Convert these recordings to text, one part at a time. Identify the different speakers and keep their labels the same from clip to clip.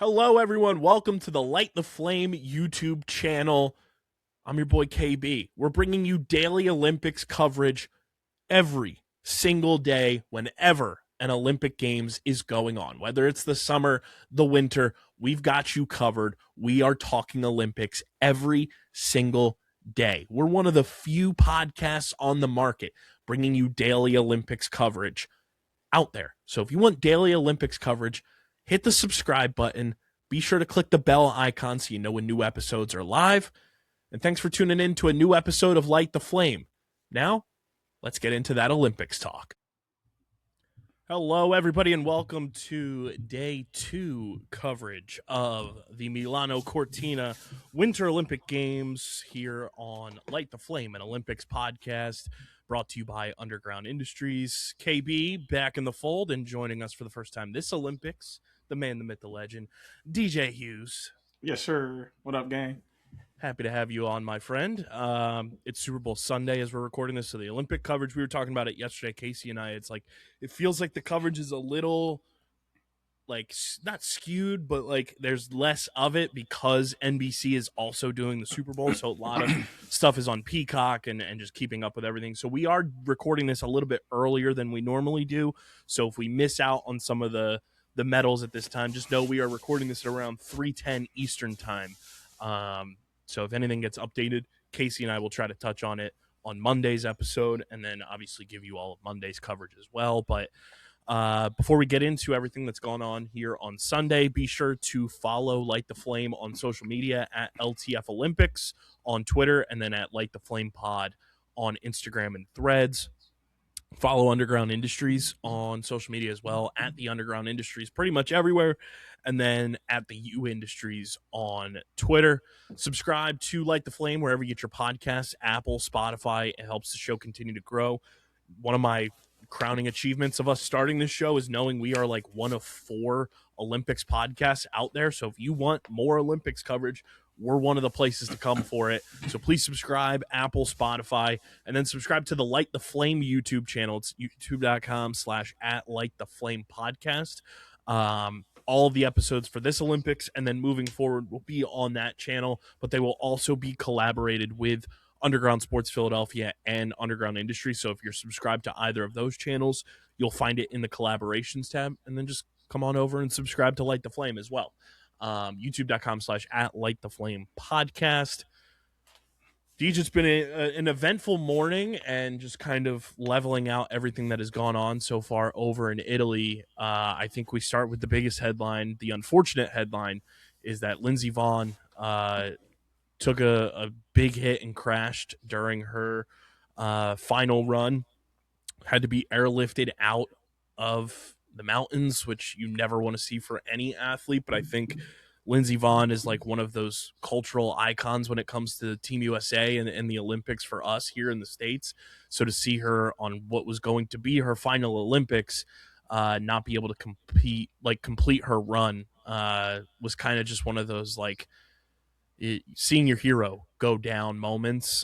Speaker 1: Hello, everyone. Welcome to the Light the Flame YouTube channel. I'm your boy KB. We're bringing you daily Olympics coverage every single day whenever an Olympic Games is going on. Whether it's the summer, the winter, we've got you covered. We are talking Olympics every single day. We're one of the few podcasts on the market bringing you daily Olympics coverage out there. So if you want daily Olympics coverage, hit the subscribe button. Be sure to click the bell icon so you know when new episodes are live. And thanks for tuning in to a new episode of Light the Flame. Now, let's get into that Olympics talk. Hello, everybody, and welcome to day 2 coverage of the Milano Cortina Winter Olympic Games here on Light the Flame, an Olympics podcast brought to you by Underground Industries. KB back in the fold and joining us for the first time this Olympics, the man, the myth, the legend, DJ Hughes.
Speaker 2: Yes, sir. What up, gang?
Speaker 1: Happy to have you on, my friend. It's Super Bowl Sunday as we're recording this, so the Olympic coverage, we were talking about it yesterday, Casey and I, it feels like the coverage is a little, not skewed, but, there's less of it because NBC is also doing the Super Bowl, so a lot of stuff is on Peacock and just keeping up with everything. So we are recording this a little bit earlier than we normally do, so if we miss out on some of the medals at this time, just know we are recording this at around 3:10 Eastern time. So if anything gets updated, Casey and I will try to touch on it on Monday's episode and then obviously give you all of Monday's coverage as well. But before we get into everything that's gone on here on Sunday, be sure to follow Light the Flame on social media at LTF Olympics on Twitter and then at Light the Flame Pod on Instagram and Threads. Follow Underground Industries on social media as well, at the Underground Industries pretty much everywhere, and then at the U Industries on Twitter. Subscribe to Light the Flame wherever you get your podcasts, Apple, Spotify. It helps the show continue to grow. One of my crowning achievements of us starting this show is knowing we are like one of 4 Olympics podcasts out there. So if you want more Olympics coverage, we're one of the places to come for it. So please subscribe, Apple, Spotify, and then subscribe to the Light the Flame YouTube channel. It's youtube.com/@lighttheflamepodcast. All of the episodes for this Olympics and then moving forward will be on that channel, but they will also be collaborated with Underground Sports Philadelphia and Underground Industry. So if you're subscribed to either of those channels, you'll find it in the collaborations tab, and then just come on over and subscribe to Light the Flame as well. youtube.com/@lighttheflamepodcast. Deej, it's been an eventful morning and just kind of leveling out everything that has gone on so far over in Italy. I think we start with the biggest headline. The unfortunate headline is that Lindsey Vonn took a big hit and crashed during her final run. Had to be airlifted out of the mountains, which you never want to see for any athlete, but I think Lindsey Vonn is like one of those cultural icons when it comes to Team USA and the Olympics for us here in the States. So to see her on what was going to be her final Olympics not be able to complete her run was kind of just one of those seeing your hero go down moments.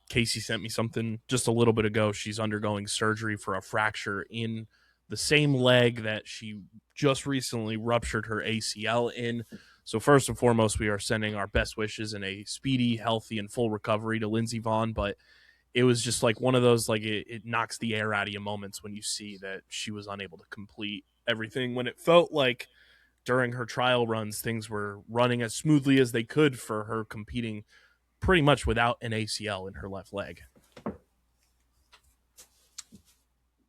Speaker 1: Casey sent me something just a little bit ago. She's undergoing surgery for a fracture in the same leg that she just recently ruptured her ACL in. So first and foremost, we are sending our best wishes and a speedy, healthy, and full recovery to Lindsey Vonn. But it was just like one of those, it knocks the air out of you moments when you see that she was unable to complete everything, when it felt like during her trial runs, things were running as smoothly as they could for her competing pretty much without an ACL in her left leg.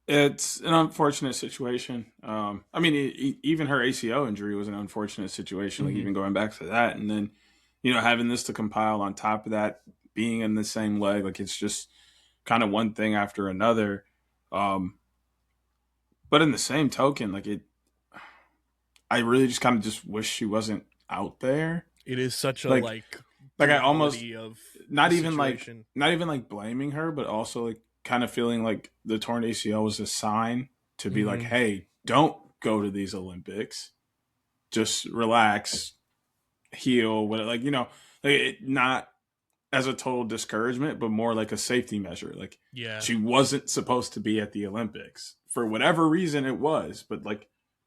Speaker 2: It's an unfortunate situation. Even her ACL injury was an unfortunate situation, even going back to that. And then, having this to compile on top of that, being in the same leg, it's just kind of one thing after another. But in the same token, I really just kind of just wish she wasn't out there.
Speaker 1: It is such a
Speaker 2: I almost
Speaker 1: of
Speaker 2: not even
Speaker 1: situation.
Speaker 2: not even blaming her, but also kind of feeling like the torn ACL was a sign to be hey, don't go to these Olympics. Just relax, heal, not as a total discouragement, but more like a safety measure. She wasn't supposed to be at the Olympics for whatever reason it was, but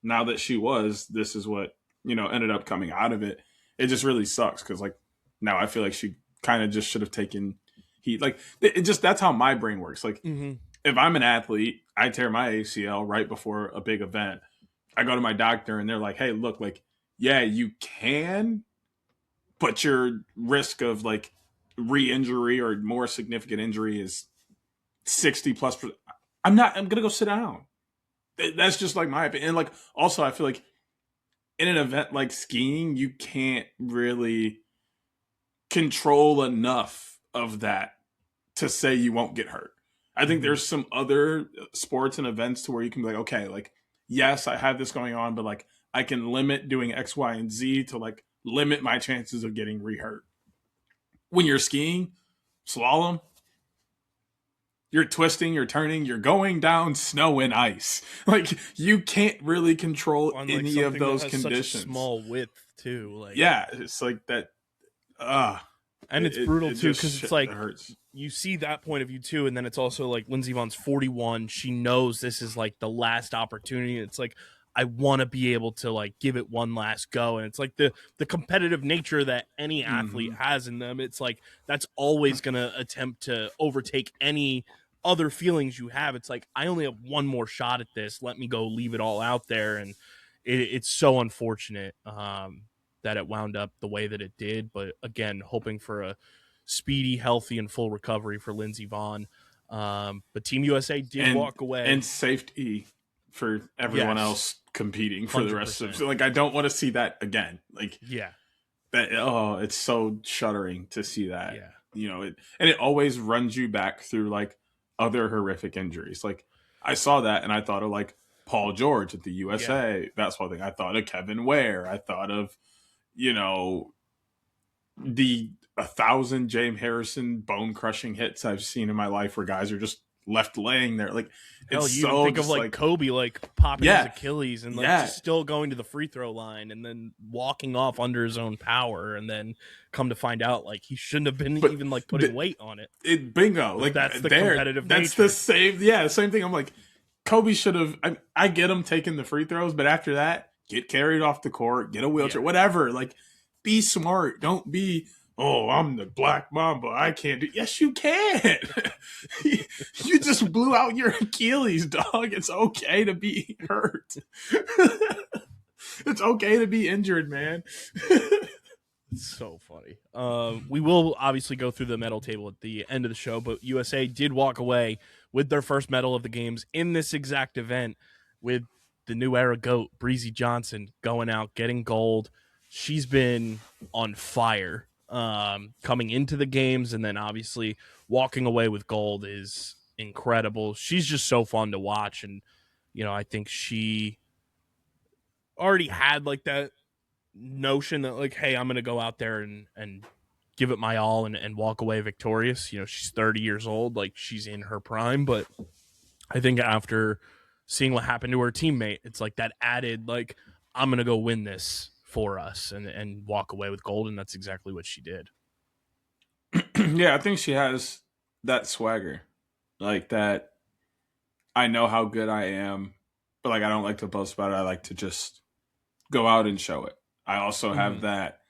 Speaker 2: now that she was, this is what ended up coming out of it. It just really sucks because like now I feel like she kind of just should have taken heat. Like it just that's how my brain works. Like
Speaker 1: Mm-hmm.
Speaker 2: if I'm an athlete, I tear my ACL right before a big event. I go to my doctor and they're like, "Hey, look, like yeah, you can, but your risk of like re-injury or more significant injury is 60 plus percent." I'm gonna go sit down. That's just like my opinion. And like also I feel like in an event like skiing, you can't really control enough of that to say you won't get hurt. I think
Speaker 1: Mm-hmm.
Speaker 2: there's some other sports and events to where you can be like, okay, like yes, I have this going on, but like I can limit doing X, Y, and Z to like limit my chances of getting rehurt. When you're skiing, slalom, you're twisting, you're turning, you're going down snow and ice. Like you can't really control
Speaker 1: On like
Speaker 2: any of
Speaker 1: something that
Speaker 2: those
Speaker 1: has such a
Speaker 2: conditions.
Speaker 1: small width too, like,
Speaker 2: Yeah, it's like that. Uh
Speaker 1: and it's brutal
Speaker 2: it
Speaker 1: too
Speaker 2: just
Speaker 1: because it's like
Speaker 2: hurts.
Speaker 1: you see that point of view too, and then it's also like Lindsey Vonn's 41. She knows this is like the last opportunity. It's like I want to be able to like give it one last go, and it's like the competitive nature that any athlete
Speaker 2: Mm-hmm.
Speaker 1: has in them. It's like that's always gonna attempt to overtake any other feelings you have. It's like I only have one more shot at this. Let me go leave it all out there, and it's so unfortunate that it wound up the way that it did. But again, hoping for a speedy, healthy, and full recovery for Lindsey Vonn. But Team USA did
Speaker 2: and
Speaker 1: walk away.
Speaker 2: and safety for everyone
Speaker 1: Yes,
Speaker 2: else competing for the rest of
Speaker 1: 100%.
Speaker 2: so like I don't want to see that again. Like
Speaker 1: Yeah,
Speaker 2: that oh, it's so shuddering to see that.
Speaker 1: yeah,
Speaker 2: And it always runs you back through like other horrific injuries. Like I saw that and I thought of like Paul George at the
Speaker 1: yeah.
Speaker 2: USA. That's one thing. I thought of Kevin Ware. I thought of, you know, the 1,000 James Harrison bone crushing hits I've seen in my life where guys are just left laying there. Like
Speaker 1: Hell,
Speaker 2: it's
Speaker 1: you even
Speaker 2: so
Speaker 1: think of
Speaker 2: just
Speaker 1: like
Speaker 2: like
Speaker 1: Kobe, like popping his
Speaker 2: yeah,
Speaker 1: Achilles and like
Speaker 2: yeah.
Speaker 1: just still going to the free throw line and then walking off under his own power, and then come to find out like he shouldn't have been
Speaker 2: But
Speaker 1: even like putting weight on it.
Speaker 2: bingo,
Speaker 1: But
Speaker 2: like
Speaker 1: that's the
Speaker 2: there,
Speaker 1: competitive
Speaker 2: that's the
Speaker 1: nature.
Speaker 2: same thing. I'm like, Kobe should have. I get him taking the free throws, but after that, get carried off the court, get a wheelchair,
Speaker 1: Yeah.
Speaker 2: whatever. Like, be smart. Don't be. Oh, I'm the Black Mamba. I can't do. Yes, you can. You just blew out your Achilles, dog. It's okay to be hurt. It's okay to be injured, man.
Speaker 1: It's so funny. We will obviously go through the medal table at the end of the show, but USA did walk away with their first medal of the games in this exact event with the new era GOAT, Breezy Johnson, going out, getting gold. She's been on fire coming into the games, and then obviously walking away with gold is incredible. She's just so fun to watch, and I think she already had like that notion that like, hey, I'm gonna go out there and give it my all and walk away victorious. She's 30 years old, like she's in her prime, but I think after seeing what happened to her teammate, it's like that added like, I'm gonna go win this for us and walk away with gold, and that's exactly what she did.
Speaker 2: Yeah, I think she has that swagger, like that. I know how good I am, but like I don't like to boast about it. I like to just go out and show it. I also have
Speaker 1: Mm-hmm.
Speaker 2: that.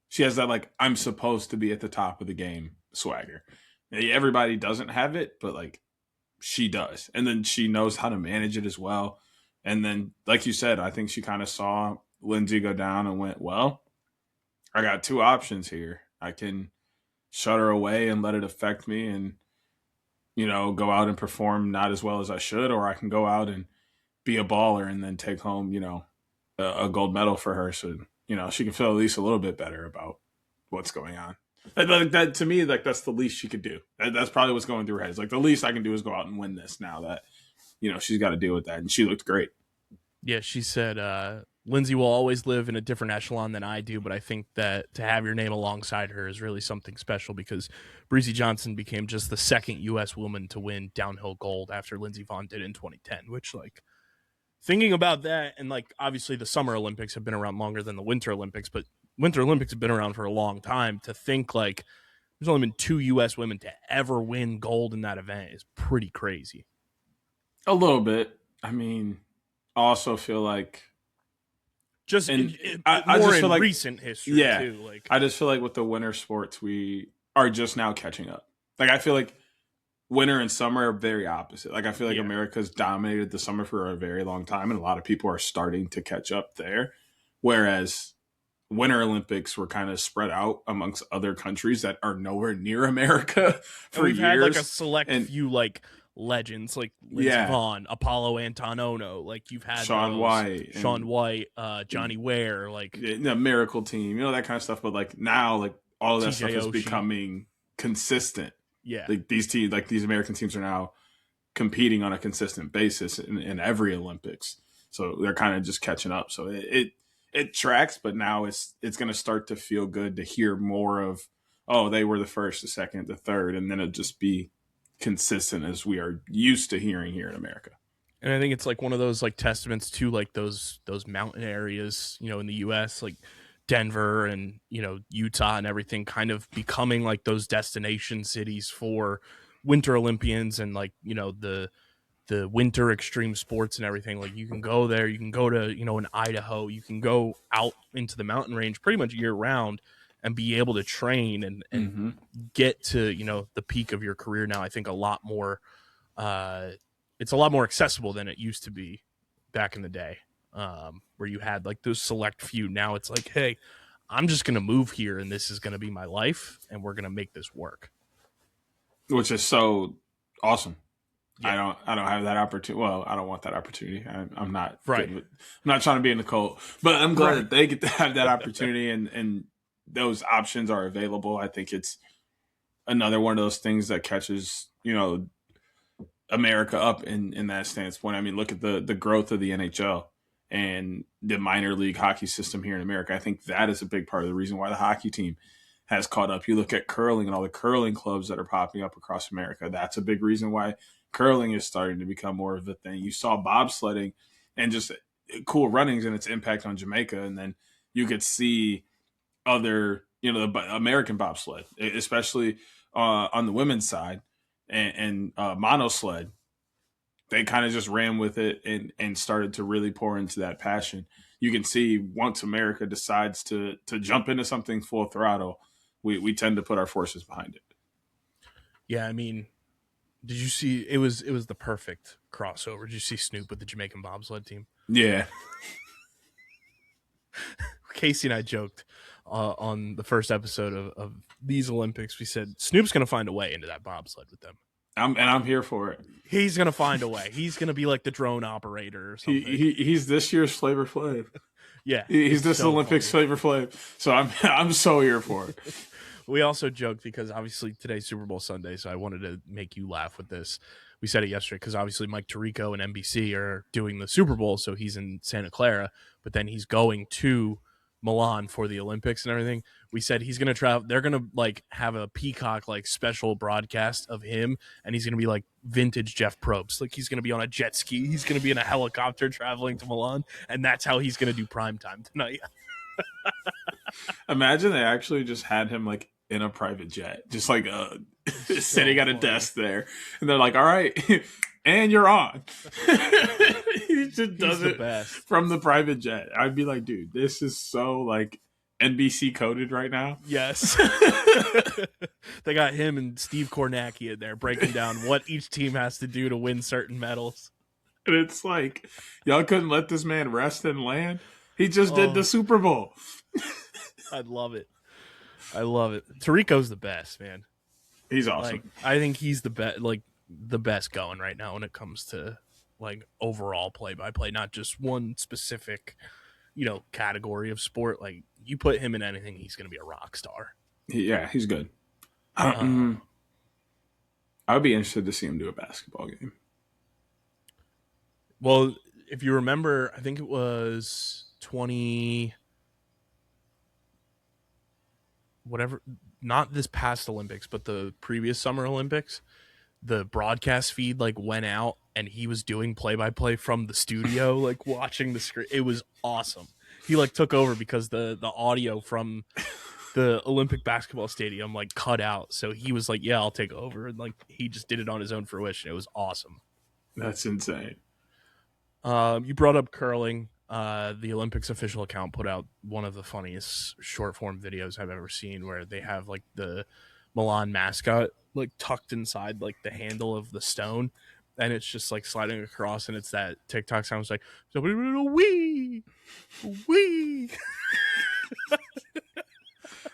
Speaker 2: She has that like I'm supposed to be at the top of the game swagger. Maybe everybody doesn't have it, but like she does, and then she knows how to manage it as well. And then, like you said, I think she kind of saw Lindsay go down and went, "Well, I got two options here. I can shut her away and let it affect me, and go out and perform not as well as I should, or I can go out and be a baller and then take home, a gold medal for her, so she can feel at least a little bit better about what's going on. That to me, like that's the least she could do. That's probably what's going through her head. It's like the least I can do is go out and win this. Now that she's got to deal with that, and she looked great.
Speaker 1: Yeah, she said Lindsay will always live in a different echelon than I do, but I think that to have your name alongside her is really something special because Breezy Johnson became just the second U.S. woman to win downhill gold after Lindsey Vonn did in 2010, which, like, thinking about that, and, like, obviously the Summer Olympics have been around longer than the Winter Olympics, but Winter Olympics have been around for a long time. To think, like, there's only been two U.S. women to ever win gold in that event is pretty crazy.
Speaker 2: A little bit. I mean, I also feel like
Speaker 1: just
Speaker 2: And I
Speaker 1: more
Speaker 2: just feel
Speaker 1: in
Speaker 2: like,
Speaker 1: recent history
Speaker 2: yeah,
Speaker 1: too. Like,
Speaker 2: I just feel like with the winter sports, we are just now catching up. Like, I feel like winter and summer are very opposite. Like, I feel like
Speaker 1: yeah,
Speaker 2: America's dominated the summer for a very long time, and a lot of people are starting to catch up there. Whereas Winter Olympics were kind of spread out amongst other countries that are nowhere near America
Speaker 1: and
Speaker 2: for
Speaker 1: we've had like a
Speaker 2: years.
Speaker 1: select
Speaker 2: And
Speaker 1: few like legends like Lindsey
Speaker 2: yeah,
Speaker 1: Vonn, Apollo Antonono. Like you've had
Speaker 2: Shaun
Speaker 1: those
Speaker 2: White
Speaker 1: Shaun
Speaker 2: and
Speaker 1: White, Johnny Ware, like
Speaker 2: the Miracle Team, that kind of stuff. But like now, like all of that
Speaker 1: TJ
Speaker 2: stuff is
Speaker 1: Oshie.
Speaker 2: becoming consistent.
Speaker 1: Yeah,
Speaker 2: Like these teams, like these American teams, are now competing on a consistent basis in every Olympics. So they're kind of just catching up. So it tracks, but now it's going to start to feel good to hear more of, oh, they were the first, the second, the third, and then it'll just be consistent as we are used to hearing here in America.
Speaker 1: and I think it's like one of those like testaments to like those mountain areas, in the U.S. like Denver and Utah and everything, kind of becoming like those destination cities for Winter Olympians and like the winter extreme sports and everything. Like you can go there, you can go to in Idaho, you can go out into the mountain range pretty much year round and be able to train and
Speaker 2: Mm-hmm.
Speaker 1: get to the peak of your career now. I think a lot more it's a lot more accessible than it used to be back in the day, where you had like those select few. Now it's like, hey, I'm just gonna move here and this is gonna be my life and we're gonna make this work.
Speaker 2: Which is so awesome.
Speaker 1: Yeah,
Speaker 2: I don't have that opportunity. Well, I don't want that opportunity. I'm not
Speaker 1: right,
Speaker 2: good with, I'm not trying to be in the cold, but I'm glad
Speaker 1: right.
Speaker 2: that they get to have that opportunity and those options are available. I think it's another one of those things that catches, America up in that standpoint. I mean, look at the growth of the NHL and the minor league hockey system here in America. I think that is a big part of the reason why the hockey team has caught up. You look at curling and all the curling clubs that are popping up across America. That's a big reason why curling is starting to become more of a thing. You saw bobsledding and just cool runnings and its impact on Jamaica, and then you could see other, the American bobsled, especially on the women's side, and monosled. They kind of just ran with it and started to really pour into that passion. You can see once America decides to jump into something full throttle, we tend to put our forces behind it.
Speaker 1: Yeah, I mean, did you see it was the perfect crossover? Did you see Snoop with the Jamaican bobsled team?
Speaker 2: Yeah.
Speaker 1: Casey and I joked on the first episode of these Olympics. We said Snoop's going to find a way into that bobsled with them.
Speaker 2: I'm here for it.
Speaker 1: He's going to find a way. He's going to be like the drone operator or something.
Speaker 2: He's this year's Flavor Flav.
Speaker 1: Yeah,
Speaker 2: he's this
Speaker 1: so
Speaker 2: Olympics
Speaker 1: funny.
Speaker 2: Flavor Flav. So I'm so here for it.
Speaker 1: We also joked because obviously today's Super Bowl Sunday, so I wanted to make you laugh with this. We said it yesterday because obviously Mike Tirico and NBC are doing the Super Bowl, so he's in Santa Clara, but then he's going to Milan for the Olympics and everything. We said he's going to travel. They're going to like have a Peacock like special broadcast of him, and he's going to be like vintage Jeff Probst. Like he's going to be on a jet ski. He's going to be in a helicopter traveling to Milan, and that's how he's going to do primetime tonight.
Speaker 2: Imagine they actually just had him like in a private jet, just like sitting at a desk there, and they're like, "All right, and you're on." He just does it from the private jet. I'd be like, dude, this is so like NBC coded right now.
Speaker 1: Yes. They got him and Steve Kornacki in there breaking down what each team has to do to win certain medals.
Speaker 2: And it's like, y'all couldn't let this man rest and land. He just did the Super Bowl.
Speaker 1: I'd love it. I love it. Tirico's the best, man.
Speaker 2: He's awesome.
Speaker 1: Like, I think he's the best, like the best going right now when it comes to like overall play-by-play, not just one specific, category of sport. Like you put him in anything, he's going to be a rock star.
Speaker 2: Yeah, he's good. I would be interested to see him do a basketball game.
Speaker 1: Well, if you remember, I think it was 20 whatever, not this past Olympics, but the previous Summer Olympics, the broadcast feed like went out and he was doing play-by-play from the studio, like watching the screen. It was awesome. He like took over because the audio from the Olympic basketball stadium like cut out. So he was like, yeah, I'll take over. And like, he just did it on his own fruition. It was awesome.
Speaker 2: That's insane.
Speaker 1: You brought up curling. The Olympics official account put out one of the funniest short form videos I've ever seen, where they have like the Milan mascot like tucked inside like the handle of the stone, and it's just like sliding across, and it's that TikTok sounds like wee wee.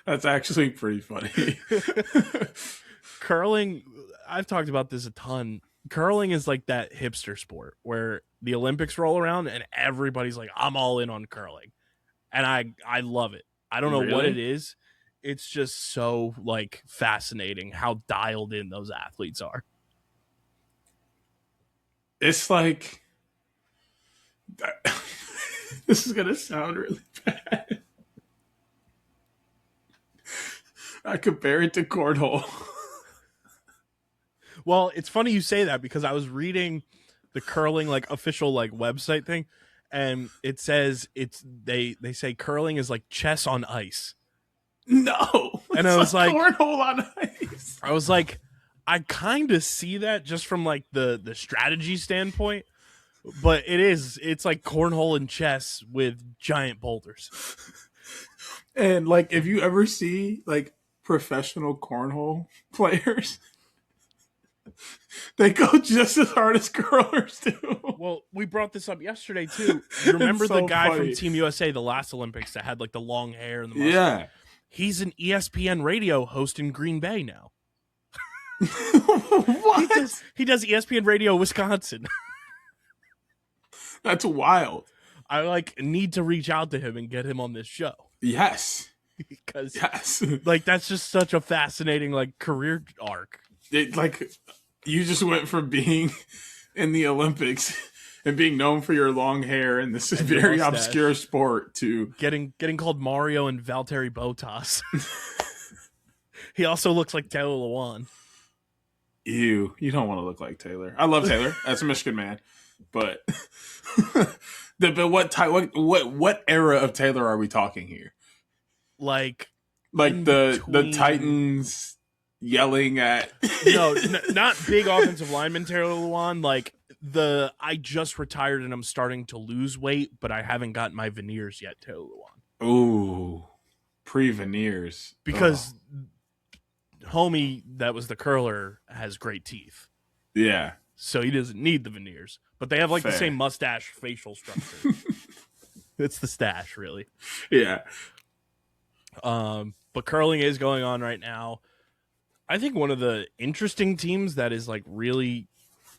Speaker 2: That's actually pretty funny.
Speaker 1: Curling, I've talked about this a ton. Curling is like that hipster sport where the Olympics roll around and everybody's like, I'm all in on curling. And I love it. I don't know what it
Speaker 2: Really?
Speaker 1: is. It's just so like fascinating how dialed in those athletes are.
Speaker 2: It's like this is gonna sound really bad. I compare it to cornhole.
Speaker 1: Well, it's funny you say that because I was reading the curling like official like website thing, and it says they say curling is like chess on ice.
Speaker 2: No,
Speaker 1: And
Speaker 2: it's
Speaker 1: I was like
Speaker 2: cornhole on ice.
Speaker 1: I was like, I kind of see that just from like the strategy standpoint, but it's like cornhole and chess with giant boulders.
Speaker 2: And like, if you ever see like professional cornhole players, they go just as hard as curlers do.
Speaker 1: Well, we brought this up yesterday too. You remember
Speaker 2: so
Speaker 1: the guy
Speaker 2: funny.
Speaker 1: from Team USA, the last Olympics, that had like the long hair and the mustache?
Speaker 2: Yeah.
Speaker 1: He's an ESPN radio host in Green Bay now.
Speaker 2: What?
Speaker 1: He does ESPN Radio Wisconsin.
Speaker 2: That's wild.
Speaker 1: I like need to reach out to him and get him on this show
Speaker 2: Yes.
Speaker 1: because
Speaker 2: Yes.
Speaker 1: like that's just such a fascinating like career arc.
Speaker 2: It, like, you just went from being in the Olympics and being known for your long hair and this
Speaker 1: And your
Speaker 2: very
Speaker 1: mustache.
Speaker 2: obscure sport to
Speaker 1: Getting called Mario and Valtteri Bottas. He also looks like Taylor Lewan.
Speaker 2: you don't want to look like Taylor. I love Taylor as a Michigan man, but what era of Taylor are we talking here?
Speaker 1: Like
Speaker 2: The
Speaker 1: between...
Speaker 2: Titans yelling at
Speaker 1: no, not big offensive lineman Taylor Lewan. Like I just retired and I'm starting to lose weight, but I haven't gotten my veneers yet. Taylor Lewan.
Speaker 2: Ooh, pre-veneers
Speaker 1: Because homie that was the curler has great teeth.
Speaker 2: Yeah.
Speaker 1: So he doesn't need the veneers. But they have like
Speaker 2: Fair.
Speaker 1: the same mustache facial structure. It's the stash, really.
Speaker 2: Yeah.
Speaker 1: But curling is going on right now. I think one of the interesting teams that is like really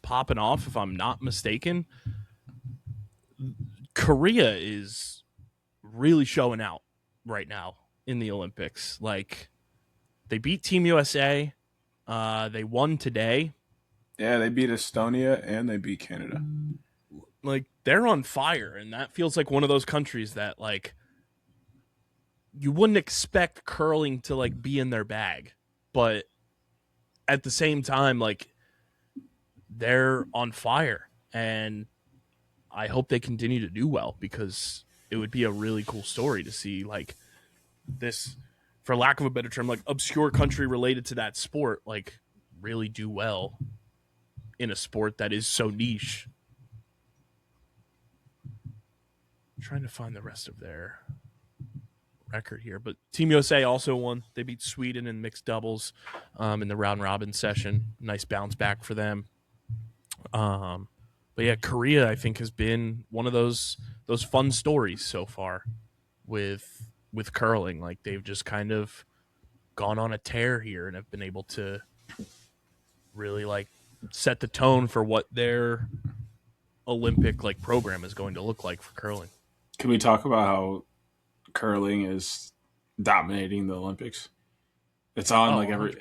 Speaker 1: popping off, if I'm not mistaken, Korea is really showing out right now in the Olympics. Like they beat Team USA. They won today.
Speaker 2: Yeah, they beat Estonia and they beat Canada.
Speaker 1: Like they're on fire, and that feels like one of those countries that like you wouldn't expect curling to like be in their bag, but at the same time, like they're on fire, and I hope they continue to do well because it would be a really cool story to see like this, for lack of a better term, like obscure country related to that sport, like really do well in a sport that is so niche. I'm trying to find the rest of their record here, but Team USA also won. They beat Sweden in mixed doubles in the round robin session. Nice bounce back for them. But yeah, Korea I think has been one of those fun stories so far with curling. Like they've just kind of gone on a tear here and have been able to really like set the tone for what their Olympic like program is going to look like for curling.
Speaker 2: Can we talk about how curling is dominating the Olympics? It's on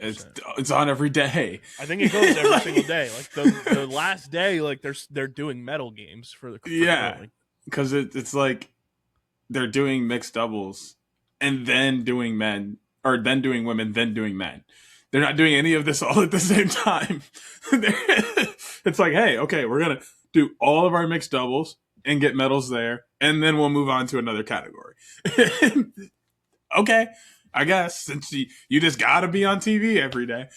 Speaker 2: it's on every day.
Speaker 1: I think it goes every single day. Like the last day, like they're doing medal games for curling.
Speaker 2: Because it's like they're doing mixed doubles and then doing men, or then doing women, then doing men. They're not doing any of this all at the same time. It's like, hey, okay, we're gonna do all of our mixed doubles and get medals there, and then we'll move on to another category. Okay, I guess, since you just gotta be on TV every day.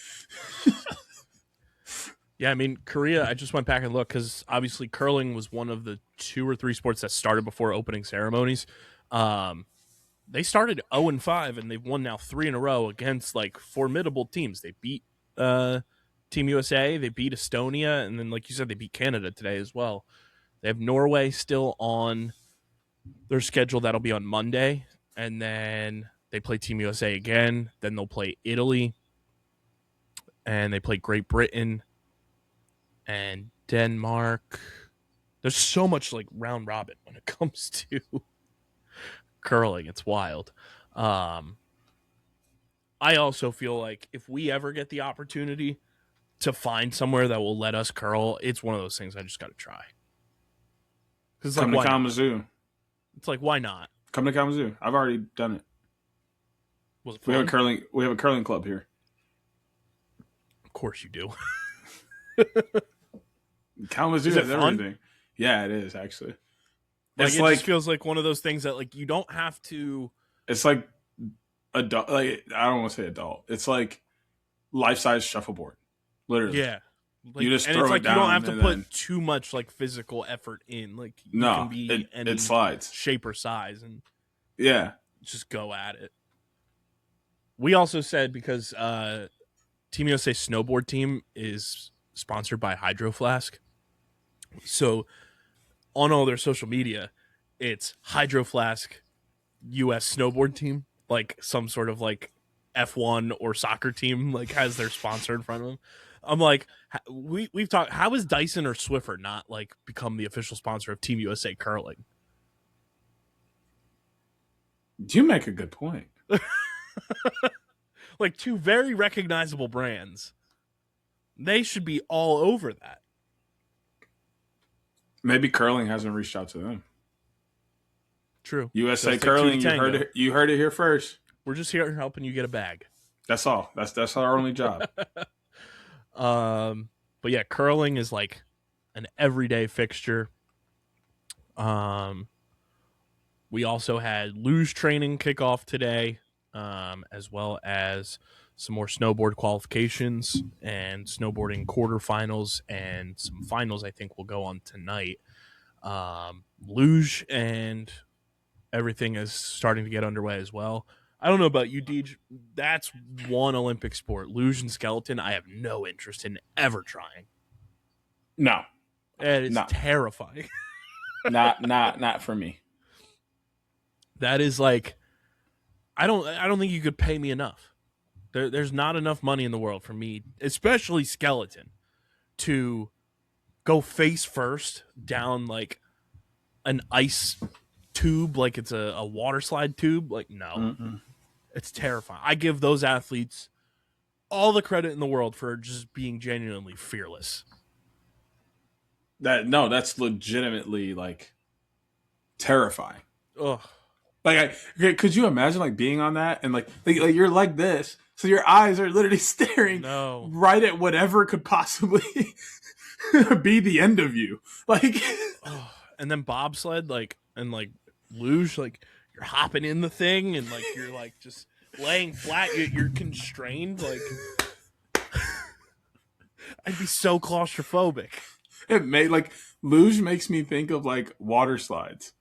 Speaker 1: Yeah, I mean, Korea, I just went back and looked because obviously curling was one of the 2 or 3 sports that started before opening ceremonies. Um, they started 0-5, and they've won now 3 in a row against like formidable teams. They beat Team USA, they beat Estonia, and then, like you said, they beat Canada today as well. They have Norway still on their schedule. That'll be on Monday, and then they play Team USA again. Then they'll play Italy, and they play Great Britain and Denmark. There's so much like round robin when it comes to curling. It's wild. I also feel like if we ever get the opportunity to find somewhere that will let us curl, it's one of those things I just got to try. Because
Speaker 2: Come to Kalamazoo.
Speaker 1: It's like, why not?
Speaker 2: Come to Kalamazoo. I've already done it.
Speaker 1: Was it fun?
Speaker 2: We have a curling club here.
Speaker 1: Of course you do.
Speaker 2: Kalamazoo has everything. Yeah, it is actually.
Speaker 1: Like, it just feels like one of those things that like you don't have to.
Speaker 2: It's like adult. Like, I don't want to say adult. It's like life-size shuffleboard. Literally.
Speaker 1: Yeah. Like,
Speaker 2: you just
Speaker 1: and
Speaker 2: throw
Speaker 1: it's like
Speaker 2: it down.
Speaker 1: You don't have to put too much like physical effort in. Like, you can be
Speaker 2: it slides,
Speaker 1: shape or size, and just go at it. We also said because Team USA snowboard team is sponsored by Hydro Flask, so on all their social media, it's Hydro Flask US snowboard team, like some sort of like F1 or soccer team, like has their sponsor in front of them. I'm like, we've talked. How is Dyson or Swiffer not like become the official sponsor of Team USA curling?
Speaker 2: You make a good point.
Speaker 1: Like 2 very recognizable brands. They should be all over that.
Speaker 2: Maybe curling hasn't reached out to them.
Speaker 1: True.
Speaker 2: USA Curling, you heard it here first.
Speaker 1: We're just here helping you get a bag.
Speaker 2: That's all. That's our only job.
Speaker 1: But yeah, curling is like an everyday fixture. We also had luge training kickoff today, as well as some more snowboard qualifications and snowboarding quarterfinals and some finals I think will go on tonight. Luge and everything is starting to get underway as well. I don't know about you, Deej. That's one Olympic sport. Luge and skeleton, I have no interest in ever trying.
Speaker 2: No.
Speaker 1: And it's terrifying.
Speaker 2: Not for me.
Speaker 1: That is like, I don't think you could pay me enough. There's not enough money in the world for me, especially skeleton, to go face first down like an ice tube, like it's a water slide tube. Like, no. Mm-mm. It's terrifying. I give those athletes all the credit in the world for just being genuinely fearless.
Speaker 2: That's legitimately like terrifying.
Speaker 1: Ugh.
Speaker 2: Like, could you imagine like being on that and like you're like this, so your eyes are literally staring right at whatever could possibly be the end of you, like.
Speaker 1: And then bobsled, like, and like luge, like you're hopping in the thing and like you're like just laying flat. You're constrained. Like, I'd be so claustrophobic.
Speaker 2: It made like luge makes me think of like water slides.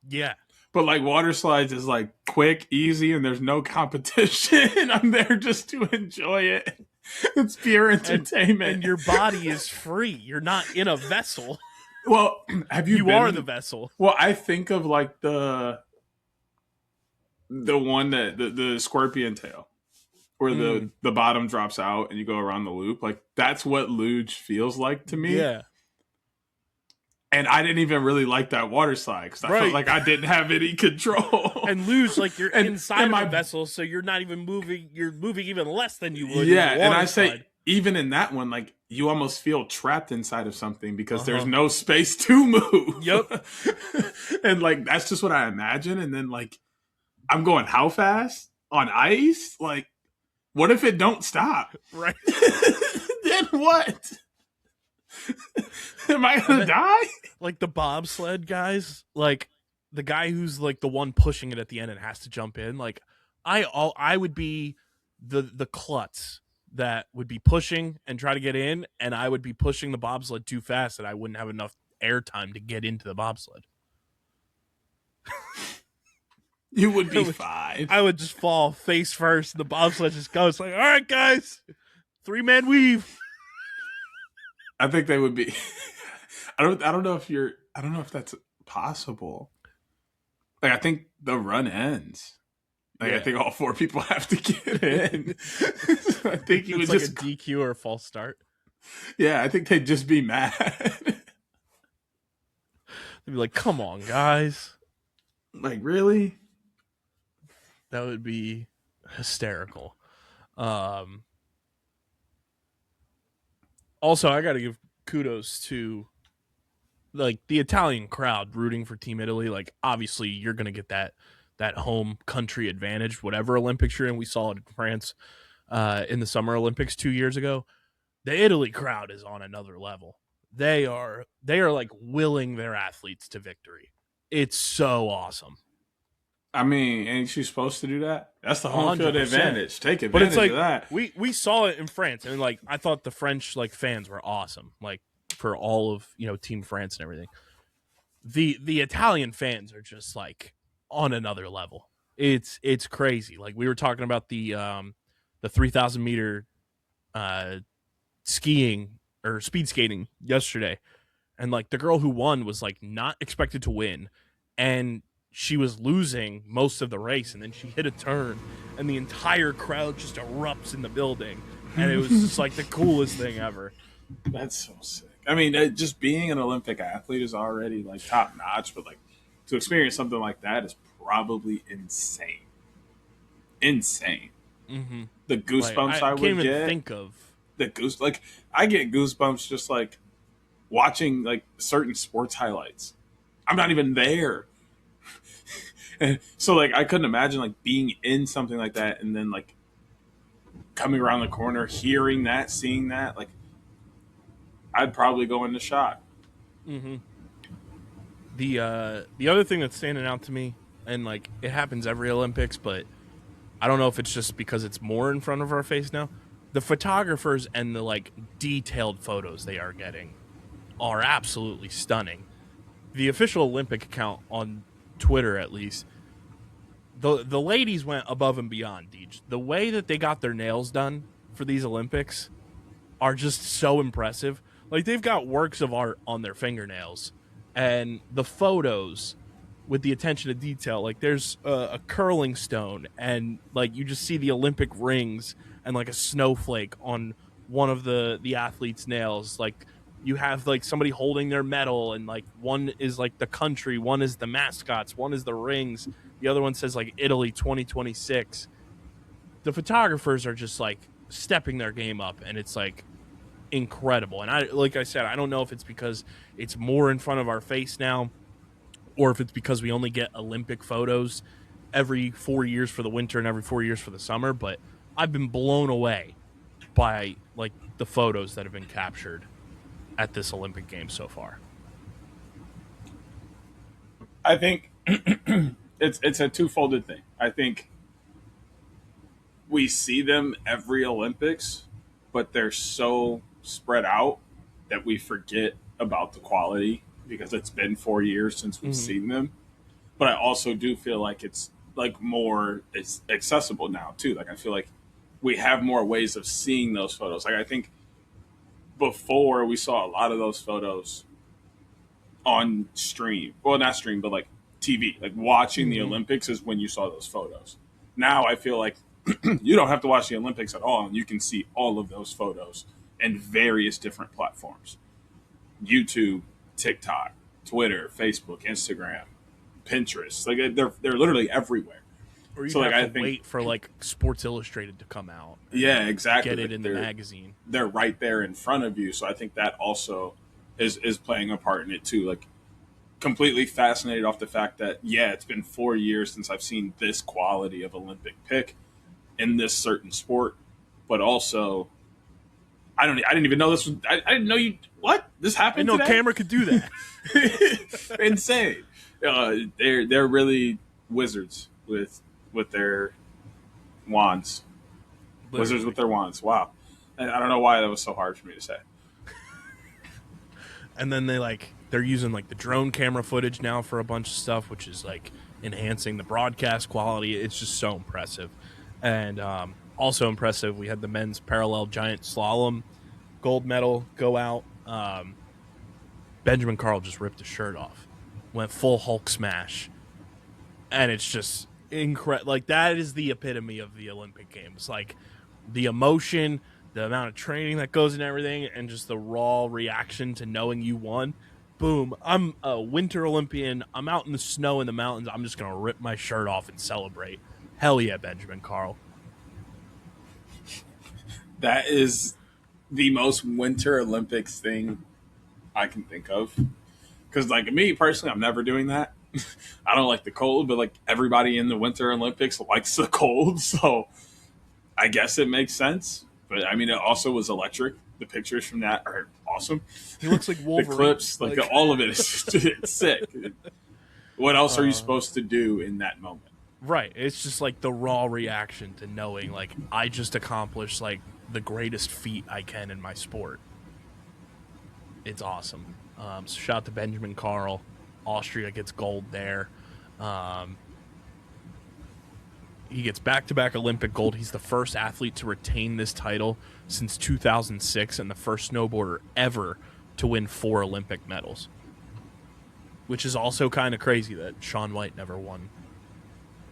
Speaker 1: Yeah.
Speaker 2: But like water slides is like quick, easy, and there's no competition. I'm there just to enjoy it. It's pure entertainment.
Speaker 1: And your body is free. You're not in a vessel.
Speaker 2: Well, you
Speaker 1: are the vessel.
Speaker 2: Well, I think of like the one that the scorpion tail, where the bottom drops out and you go around the loop. Like that's what luge feels like to me.
Speaker 1: Yeah.
Speaker 2: And I didn't even really like that water slide because I felt like I didn't have any control.
Speaker 1: And luge, like you're inside of my vessel, so you're not even moving. You're moving even less than you would.
Speaker 2: Yeah, and I say even in that one, like you almost feel trapped inside of something because there's no space to move.
Speaker 1: Yep.
Speaker 2: And like that's just what I imagine. And then like I'm going how fast on ice? Like what if it don't stop?
Speaker 1: Right.
Speaker 2: Then what? Am I gonna die?
Speaker 1: Like the bobsled guys, like the guy who's like the one pushing it at the end and has to jump in. Like I would be the klutz that would be pushing and try to get in, and I would be pushing the bobsled too fast and I wouldn't have enough air time to get into the bobsled.
Speaker 2: You would be fine.
Speaker 1: I would just fall face first, and the bobsled just goes like, all right, guys, 3-man weave.
Speaker 2: I think they would be. I don't know if that's possible. Like, I think the run ends. Like,
Speaker 1: Yeah.
Speaker 2: I think all 4 people have to get in. I think you would
Speaker 1: It's like
Speaker 2: just
Speaker 1: a DQ or a false start.
Speaker 2: Yeah, I think they'd just be mad.
Speaker 1: They'd be like, come on, guys.
Speaker 2: Like, really?
Speaker 1: That would be hysterical. Also, I got to give kudos to like the Italian crowd rooting for Team Italy. Like, obviously, you're going to get that home country advantage, whatever Olympics you're in. We saw it in France in the Summer Olympics 2 years ago. The Italy crowd is on another level. They are like willing their athletes to victory. It's so awesome.
Speaker 2: I mean, ain't you supposed to do that? That's the home
Speaker 1: 100%.
Speaker 2: field advantage. Take advantage
Speaker 1: But it's like
Speaker 2: of that.
Speaker 1: we saw it in France, and like I thought the French like fans were awesome, like for all of Team France and everything. The Italian fans are just like on another level. It's crazy. Like we were talking about the 3,000 meter skiing or speed skating yesterday, and like the girl who won was like not expected to win, and she was losing most of the race, and then she hit a turn, and the entire crowd just erupts in the building, and it was just like the coolest thing ever.
Speaker 2: That's so sick. I mean, just being an Olympic athlete is already like top notch, but like to experience something like that is probably insane. Insane.
Speaker 1: Mm-hmm.
Speaker 2: The goosebumps
Speaker 1: like,
Speaker 2: I
Speaker 1: can't
Speaker 2: would
Speaker 1: even
Speaker 2: get.
Speaker 1: think of
Speaker 2: Like I get goosebumps just like watching like certain sports highlights. I'm not even there. And so like I couldn't imagine like being in something like that and then like coming around the corner, hearing that, seeing that, like I'd probably go into shock.
Speaker 1: Mm-hmm. The other thing that's standing out to me, and like it happens every Olympics, but I don't know if it's just because it's more in front of our face now. The photographers and the like detailed photos they are getting are absolutely stunning. The official Olympic account on Twitter, at least, the ladies went above and beyond. Deej. The way that they got their nails done for these Olympics are just so impressive. Like they've got works of art on their fingernails, and the photos with the attention to detail. Like there's a curling stone, and like you just see the Olympic rings and like a snowflake on one of the athletes' nails. Like you have like somebody holding their medal, and like one is like the country, one is the mascots, one is the rings, the other one says like Italy 2026. The photographers are just like stepping their game up, and it's like incredible. And like I said, I don't know if it's because it's more in front of our face now, or if it's because we only get Olympic photos every 4 years for the winter and every 4 years for the summer, but I've been blown away by like the photos that have been captured at this Olympic Games so far.
Speaker 2: I think it's a two-folded thing. I think we see them every Olympics, but they're so spread out that we forget about the quality because it's been 4 years since we've seen them. But I also do feel like it's like it's accessible now too. Like I feel like we have more ways of seeing those photos. Like I think before we saw a lot of those photos on stream. Well, not stream, but like TV. Like watching the Olympics is when you saw those photos. Now I feel like you don't have to watch the Olympics at all, and you can see all of those photos in various different platforms. YouTube, TikTok, Twitter, Facebook, Instagram, Pinterest. Like they're literally everywhere.
Speaker 1: Or you
Speaker 2: So, like,
Speaker 1: have
Speaker 2: I
Speaker 1: to
Speaker 2: think-
Speaker 1: wait for like Sports Illustrated to come out.
Speaker 2: Yeah, exactly.
Speaker 1: Get it
Speaker 2: Like,
Speaker 1: in the magazine.
Speaker 2: They're right there in front of you. So I think that also is playing a part in it too. Like completely fascinated off the fact that it's been 4 years since I've seen this quality of Olympic pick in this certain sport, but also I didn't even know this was. I didn't know this
Speaker 1: I
Speaker 2: happened.
Speaker 1: know
Speaker 2: today?
Speaker 1: camera could do that.
Speaker 2: Insane. They're really wizards with their wands.
Speaker 1: Literally.
Speaker 2: Wizards with their wands. Wow. And I don't know why that was so hard for me to say.
Speaker 1: And then they're using like the drone camera footage now for a bunch of stuff, which is like enhancing the broadcast quality. It's just so impressive. And also impressive, we had the men's parallel giant slalom gold medal go out. Benjamin Carl just ripped his shirt off, went full Hulk smash, and it's just incredible. Like, that is the epitome of the Olympic Games. Like, the emotion, the amount of training that goes in everything, and just the raw reaction to knowing you won. Boom, I'm a Winter Olympian. I'm out in the snow in the mountains. I'm just going to rip my shirt off and celebrate. Hell yeah, Benjamin Carl.
Speaker 2: That is the most Winter Olympics thing I can think of. Because, like, me personally, I'm never doing that. I don't like the cold, but, like, everybody in the Winter Olympics likes the cold. So I guess it makes sense. But, I mean, it also was electric. The pictures from that are awesome.
Speaker 1: He looks like Wolverine.
Speaker 2: The clips, like all of it is it's sick. What else are you supposed to do in that moment?
Speaker 1: Right. It's just like the raw reaction to knowing, like, I just accomplished like the greatest feat I can in my sport. It's awesome. So shout out to Benjamin Carl. Austria gets gold there. He gets back-to-back Olympic gold. He's the first athlete to retain this title since 2006 and the first snowboarder ever to win 4 Olympic medals. Which is also kind of crazy that Shaun White never won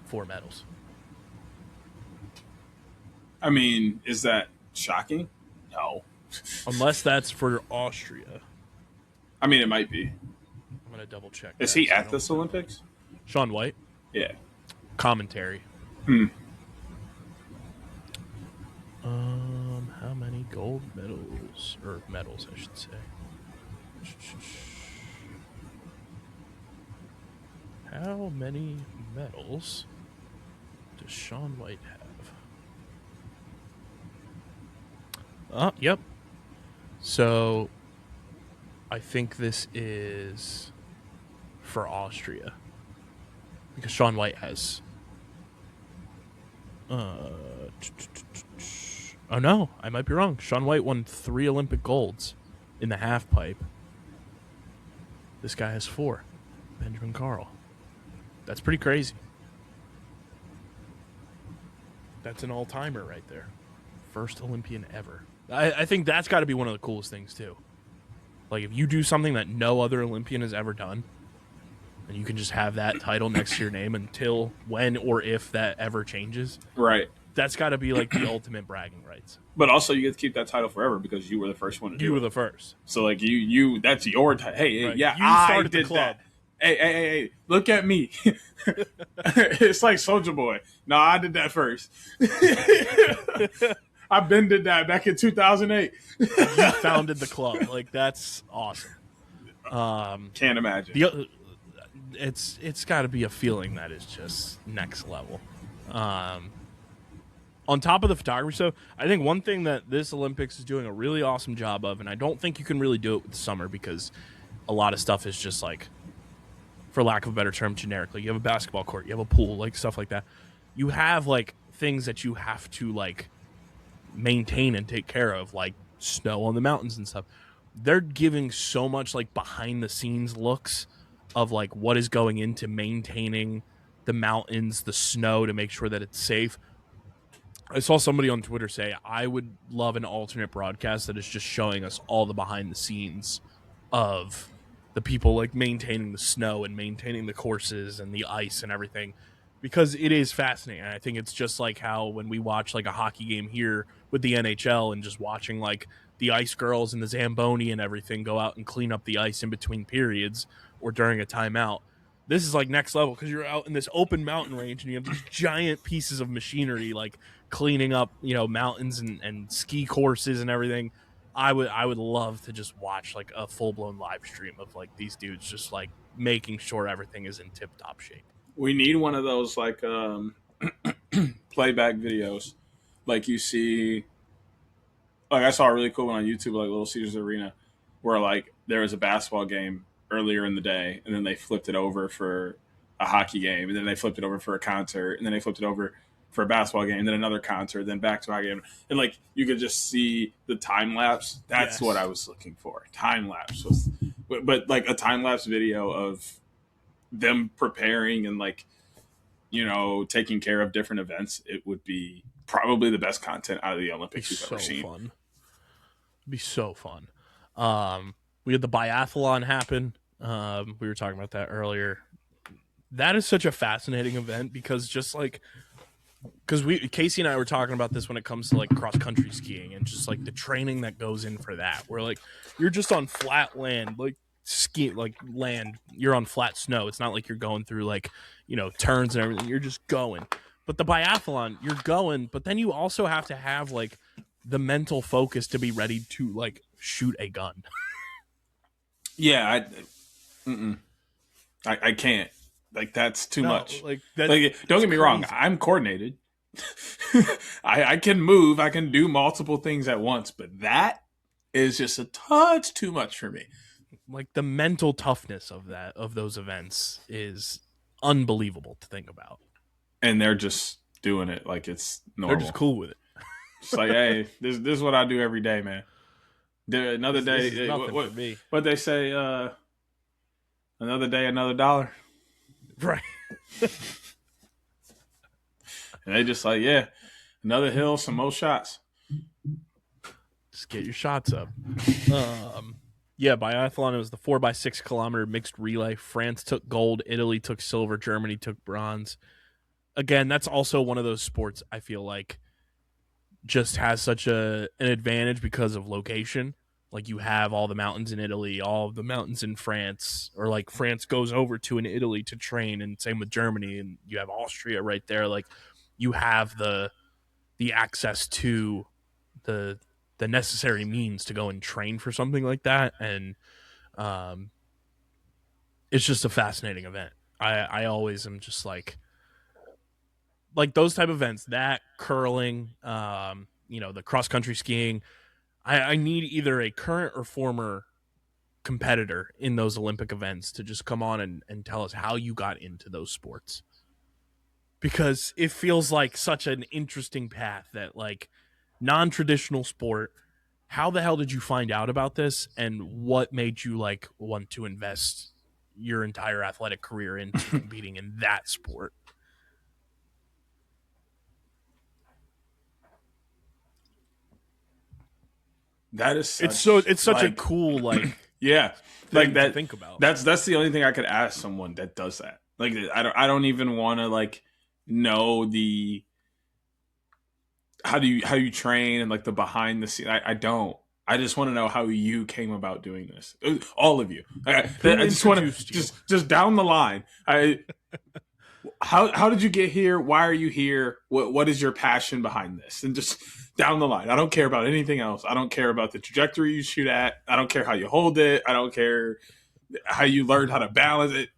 Speaker 1: 4 medals.
Speaker 2: I mean, is that shocking? No.
Speaker 1: Unless that's for Austria.
Speaker 2: I mean, it might be.
Speaker 1: I'm going to double check.
Speaker 2: Is he at this Olympics?
Speaker 1: Shaun White?
Speaker 2: Yeah.
Speaker 1: Commentary. How many gold medals? Or medals, I should say. How many medals does Shaun White have? Yep. So, I think this is for Austria. Because Shaun White has... Oh no, I might be wrong. Shaun White won 3 Olympic golds in the half pipe. This guy has 4. Benjamin Carl. That's pretty crazy. That's an all-timer right there. First Olympian ever. I think that's got to be one of the coolest things too. Like, if you do something that no other Olympian has ever done, and you can just have that title next to your name until when or if that ever changes.
Speaker 2: Right.
Speaker 1: That's got to be like the ultimate bragging rights.
Speaker 2: But also, you get to keep that title forever because you were the first one to do it.
Speaker 1: You were the first.
Speaker 2: So, like, you that's your title. Hey,
Speaker 1: right.
Speaker 2: yeah,
Speaker 1: you
Speaker 2: I did that. Hey, look at me. It's like Soulja Boy. No, I did that first. I been did that back in 2008.
Speaker 1: You founded the club. Like, that's awesome.
Speaker 2: Can't imagine.
Speaker 1: It's got to be a feeling that is just next level. On top of the photography, so I think one thing that this Olympics is doing a really awesome job of, and I don't think you can really do it with summer because a lot of stuff is just like, for lack of a better term, generically. You have a basketball court, you have a pool, like stuff like that. You have like things that you have to like maintain and take care of, like snow on the mountains and stuff. They're giving so much like behind the scenes looks of like what is going into maintaining the mountains, the snow, to make sure that it's safe. I saw somebody on Twitter say, I would love an alternate broadcast that is just showing us all the behind the scenes of the people like maintaining the snow and maintaining the courses and the ice and everything, because it is fascinating. And I think it's just like how when we watch like a hockey game here with the NHL and just watching like the ice girls and the Zamboni and everything go out and clean up the ice in between periods or during a timeout. This is like next level because you're out in this open mountain range and you have these giant pieces of machinery like cleaning up, you know, mountains and ski courses and everything. I would love to just watch like a full-blown live stream of like these dudes just like making sure everything is in tip-top shape.
Speaker 2: We need one of those like playback videos, like you see. Like, I saw a really cool one on YouTube, like Little Caesars Arena, where like there was a basketball game earlier in the day, and then they flipped it over for a hockey game, and then they flipped it over for a concert, and then they flipped it over. for a basketball game, then another concert, then back to my game, and like you could just see the time lapse. That's what I was looking for. Time lapse was, but like a time lapse video of them preparing and like taking care of different events. It would be probably the best content out of the Olympics you've ever seen.
Speaker 1: Fun. It'd be so fun. We had the biathlon happen. We were talking about that earlier. That is such a fascinating event because Casey and I were talking about this when it comes to like cross country skiing and just like the training that goes in for that. Where like you're just on flat land, like ski, like land. You're on flat snow. It's not like you're going through like turns and everything. You're just going. But the biathlon, you're going, but then you also have to have like the mental focus to be ready to like shoot a gun.
Speaker 2: Yeah, I can't. Like that's too much.
Speaker 1: Like
Speaker 2: don't get me wrong, I'm coordinated. I can move, I can do multiple things at once, but that is just a touch too much for me.
Speaker 1: Like the mental toughness of those events is unbelievable to think about.
Speaker 2: And they're just doing it like it's normal.
Speaker 1: They're just cool with it.
Speaker 2: It's like, hey, this is what I do every day, man. Another day,
Speaker 1: this is nothing for me.
Speaker 2: What they say, another day, another dollar.
Speaker 1: Right.
Speaker 2: And they just like, yeah, another hill, some more shots.
Speaker 1: Just get your shots up. Yeah, biathlon, it was the 4x6 kilometer mixed relay. France took gold, Italy took silver, Germany took bronze. Again, that's also one of those sports I feel like just has such an advantage because of location. Like you have all the mountains in Italy, all the mountains in France, or like France goes over to an Italy to train, and same with Germany, and you have Austria right there. Like you have the access to the necessary means to go and train for something like that, and it's just a fascinating event. I always am just like those type of events, that curling, the cross country skiing. I need either a current or former competitor in those Olympic events to just come on and tell us how you got into those sports. Because it feels like such an interesting path that like non-traditional sport. How the hell did you find out about this, and what made you like want to invest your entire athletic career into competing in that sport?
Speaker 2: That is
Speaker 1: it's such a cool like
Speaker 2: yeah, like that.
Speaker 1: To think about
Speaker 2: that's the only thing I could ask someone that does that. Like I don't even want to like know the how do you train and like the behind the scene. I don't. I just want to know how you came about doing this. All of you. I just want to just down the line. How did you get here? Why are you here? What is your passion behind this? And just down the line. I don't care about anything else. I don't care about the trajectory you shoot at. I don't care how you hold it. I don't care how you learned how to balance it.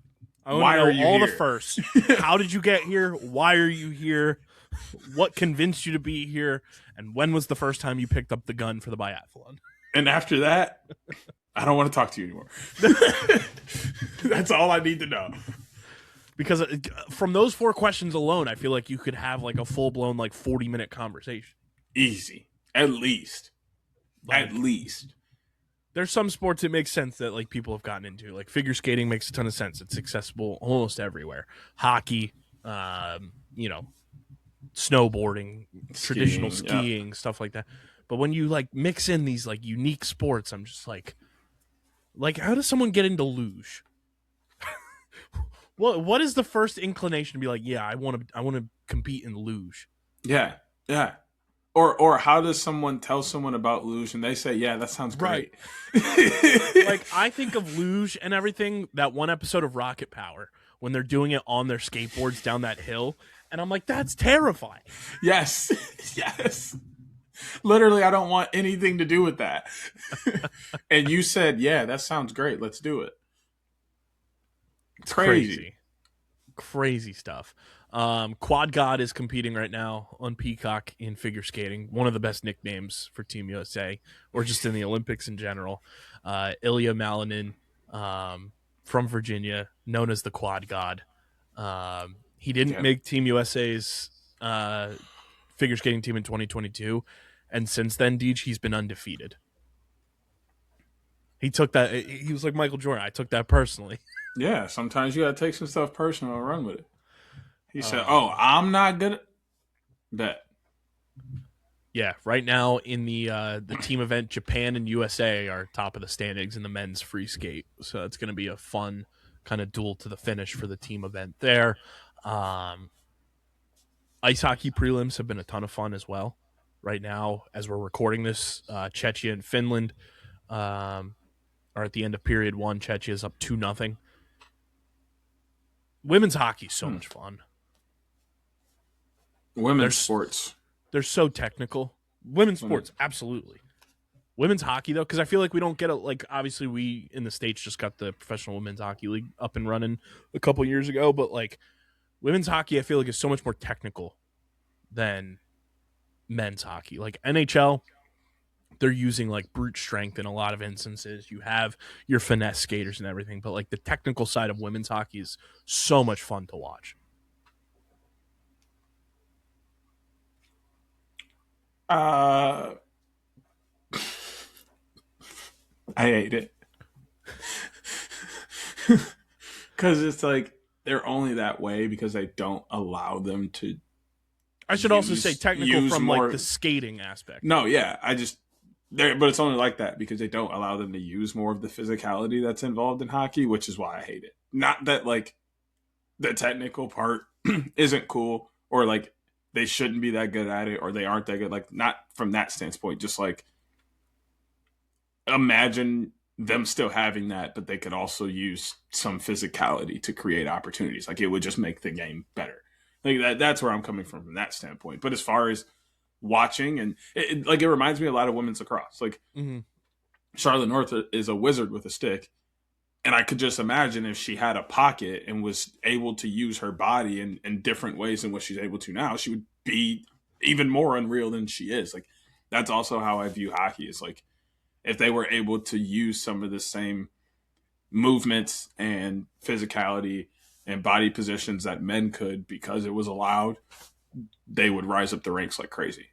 Speaker 1: Why are you all here? The first. How did you get here? Why are you here? What convinced you to be here? And when was the first time you picked up the gun for the biathlon?
Speaker 2: And after that, I don't want to talk to you anymore. That's all I need to know.
Speaker 1: Because from those 4 questions alone, I feel like you could have like a full-blown like 40-minute conversation.
Speaker 2: Easy. At least.
Speaker 1: There's some sports it makes sense that like people have gotten into. Like figure skating makes a ton of sense. It's accessible almost everywhere. Hockey, snowboarding, traditional skiing, stuff like that. But when you like mix in these like unique sports, I'm just like how does someone get into luge? What is the first inclination to be like, yeah, I want to compete in luge?
Speaker 2: Yeah. Or how does someone tell someone about luge and they say, yeah, that sounds great.
Speaker 1: Right. Like I think of luge and everything, that one episode of Rocket Power when they're doing it on their skateboards down that hill, and I'm like, that's terrifying.
Speaker 2: Yes. Literally, I don't want anything to do with that. And you said, yeah, that sounds great. Let's do it.
Speaker 1: It's crazy stuff. Quad God is competing right now on Peacock in figure skating. One of the best nicknames for Team USA, or just in the Olympics in general. Ilya Malinin, from Virginia, known as the Quad God. He didn't make Team USA's figure skating team in 2022, and since then, Deej, he's been undefeated. He took that. He was like Michael Jordan. I took that personally.
Speaker 2: Yeah, sometimes you gotta take some stuff personal and run with it. He said, "Oh, I'm not good at bet."
Speaker 1: Yeah, right now in the team event, Japan and USA are top of the standings in the men's free skate. So it's going to be a fun kind of duel to the finish for the team event there. Ice hockey prelims have been a ton of fun as well. Right now, as we're recording this, Czechia and Finland are at the end of period one. Czechia is up 2-0. Women's hockey is so much fun.
Speaker 2: Women's sports.
Speaker 1: They're so technical. Women's sports, absolutely. Women's hockey, though, because I feel like we don't get obviously we in the States just got the Professional Women's Hockey League up and running a couple years ago, but women's hockey, I feel like is so much more technical than men's hockey. Like NHL, they're using brute strength in a lot of instances. You have your finesse skaters and everything, but the technical side of women's hockey is so much fun to watch.
Speaker 2: I hate it. Because it's they're only that way because they don't allow them to.
Speaker 1: I should also say technical from the skating aspect.
Speaker 2: No, yeah. But it's only like that because they don't allow them to use more of the physicality that's involved in hockey, which is why I hate it. Not that the technical part isn't cool or they shouldn't be that good at it or they aren't that good. Not from that standpoint, just imagine them still having that, but they could also use some physicality to create opportunities. It would just make the game better. That's where I'm coming from that standpoint. But as far as watching, and it reminds me a lot of women's lacrosse. Charlotte North is a wizard with a stick. And I could just imagine if she had a pocket and was able to use her body in different ways than what she's able to now, she would be even more unreal than she is. That's also how I view hockey. Is if they were able to use some of the same movements and physicality and body positions that men could because it was allowed, they would rise up the ranks like crazy.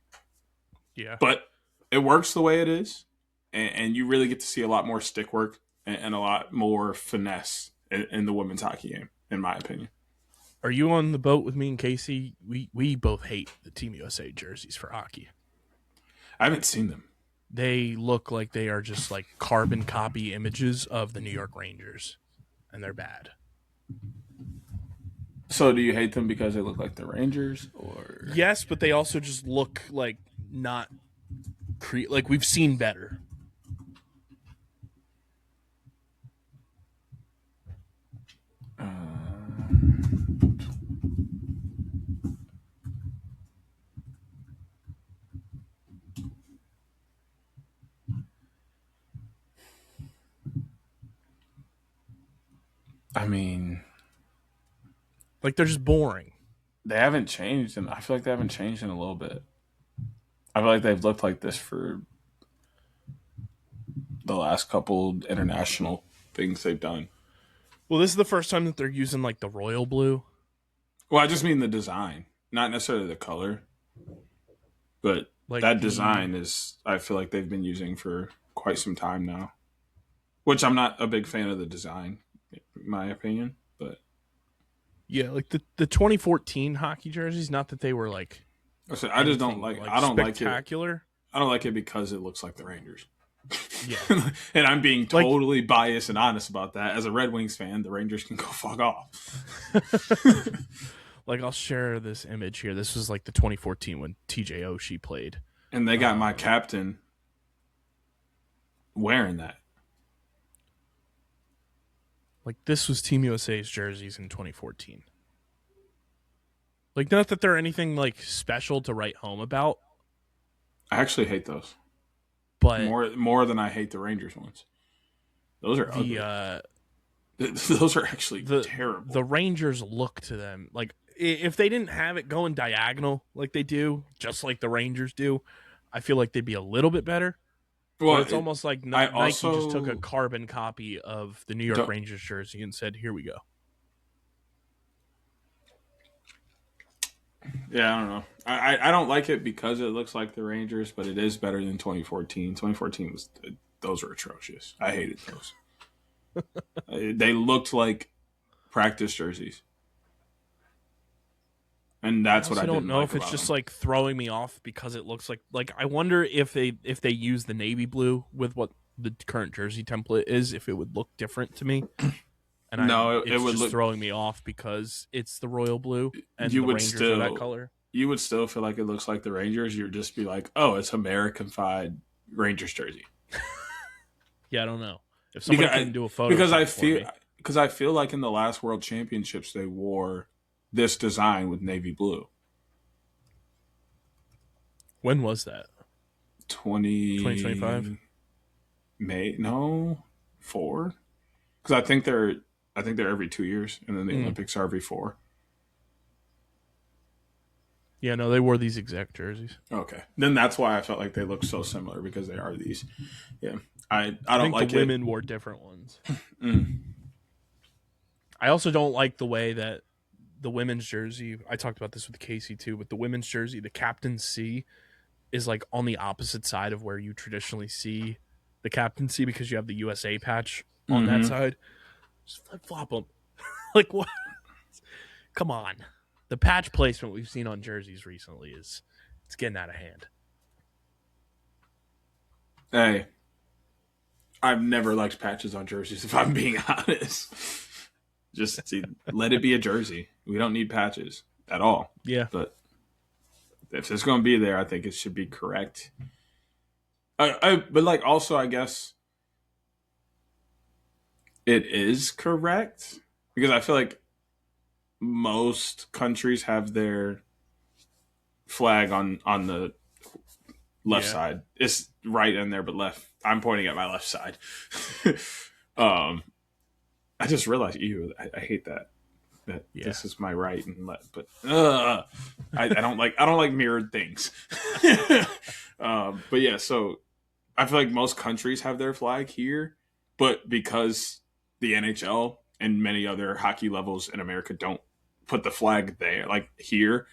Speaker 1: Yeah.
Speaker 2: But it works the way it is. And you really get to see a lot more stick work and a lot more finesse in the women's hockey game, in my opinion.
Speaker 1: Are you on the boat with me and Casey? We both hate the Team USA jerseys for hockey.
Speaker 2: I haven't seen them.
Speaker 1: They look like they are just carbon copy images of the New York Rangers, and they're bad.
Speaker 2: So do you hate them because they look like the Rangers? Or
Speaker 1: yes, but they also just look not we've seen better.
Speaker 2: I mean,
Speaker 1: they're just boring.
Speaker 2: They haven't changed, and I feel like they haven't changed in a little bit. I feel like they've looked like this for the last couple international things they've done.
Speaker 1: Well, this is the first time that they're using the royal blue.
Speaker 2: Well, I just mean the design, not necessarily the color. But that design is, I feel like they've been using for quite some time now. Which I'm not a big fan of the design, in my opinion. But
Speaker 1: yeah, the 2014 hockey jerseys, not that they were I
Speaker 2: just don't like I don't
Speaker 1: spectacular.
Speaker 2: Like it. I don't like it because it looks like the Rangers.
Speaker 1: Yeah.
Speaker 2: And I'm being totally biased and honest about that. As a Red Wings fan, the Rangers can go fuck off.
Speaker 1: I'll share this image here. This was the 2014 when TJ Oshie played.
Speaker 2: And they got my captain wearing that.
Speaker 1: This was Team USA's jerseys in 2014. Not that they're anything special to write home about.
Speaker 2: I actually hate those.
Speaker 1: But
Speaker 2: more than I hate the Rangers ones. Those are ugly. Those are actually terrible.
Speaker 1: The Rangers look to them if they didn't have it going diagonal like they do, just like the Rangers do, I feel like they'd be a little bit better. Well, it's almost like Nike just took a carbon copy of the New York Rangers jersey and said, "Here we go."
Speaker 2: Yeah, I don't know. I don't like it because it looks like the Rangers, but it is better than 2014. 2014 was those were atrocious. I hated those. They looked like practice jerseys, and
Speaker 1: I
Speaker 2: that's what I
Speaker 1: honestly don't
Speaker 2: didn't
Speaker 1: know
Speaker 2: like
Speaker 1: if it's
Speaker 2: about
Speaker 1: just
Speaker 2: them.
Speaker 1: like throwing me off because it looks like I wonder if they use the navy blue with what the current jersey template is, if it would look different to me. And
Speaker 2: No, it
Speaker 1: it's
Speaker 2: would
Speaker 1: just
Speaker 2: look.
Speaker 1: throwing me off because it's the royal blue and
Speaker 2: You
Speaker 1: the
Speaker 2: would
Speaker 1: Rangers are that
Speaker 2: still
Speaker 1: color.
Speaker 2: you would still feel like it looks like the Rangers. You'd just be like, oh, it's American-fied Rangers jersey.
Speaker 1: Yeah, I don't know. If somebody
Speaker 2: Because
Speaker 1: can do a
Speaker 2: because I
Speaker 1: Photoshop for
Speaker 2: feel
Speaker 1: me.
Speaker 2: because I feel like in the last World Championships they wore this design with navy blue.
Speaker 1: When was that? 2025?
Speaker 2: 20 May no 4 because I think they're every 2 years and then the
Speaker 1: Mm.
Speaker 2: Olympics are every 4.
Speaker 1: Yeah, no, they wore these exact jerseys.
Speaker 2: Okay, then that's why I felt like they look so similar because they are these. Yeah, I
Speaker 1: I
Speaker 2: don't
Speaker 1: think the
Speaker 2: like it.
Speaker 1: women wore different ones.
Speaker 2: Mm.
Speaker 1: I also don't like the way that the women's jersey, I talked about this with Casey too, but the women's jersey, the captain C is like on the opposite side of where you traditionally see the captaincy because you have the USA patch on that
Speaker 2: Mm-hmm.
Speaker 1: side. Just flip flop them. Like what? Come on. The patch placement we've seen on jerseys recently it's getting out of hand.
Speaker 2: Hey, I've never liked patches on jerseys. If I'm being honest, just let it be a jersey. We don't need patches at all.
Speaker 1: Yeah.
Speaker 2: But if it's going to be there, I think it should be correct. But like also, I guess it is correct because I feel like most countries have their flag on the left
Speaker 1: Yeah.
Speaker 2: side. It's right in there, but left. I'm pointing at my left side. um, I just realized, I hate that. That
Speaker 1: Yeah.
Speaker 2: this is my right and left, but I don't like mirrored things. But yeah, so I feel like most countries have their flag here, but because the NHL and many other hockey levels in America don't put the flag there, like here,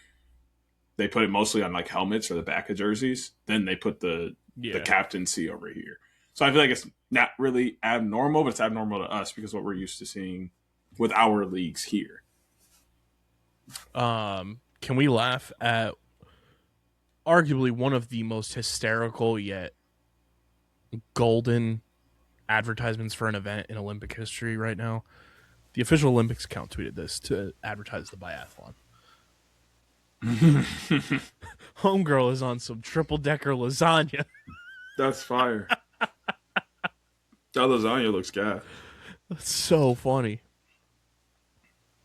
Speaker 2: they put it mostly on like helmets or the back of jerseys. Then they put the
Speaker 1: Yeah.
Speaker 2: captaincy over here. So I feel like it's not really abnormal, but it's abnormal to us because what we're used to seeing with our leagues here.
Speaker 1: Can we laugh at arguably one of the most hysterical yet golden advertisements for an event in Olympic history right now? The official Olympics account tweeted this to advertise the biathlon. Homegirl is on some triple decker lasagna.
Speaker 2: That's fire. That lasagna looks gas.
Speaker 1: That's so funny.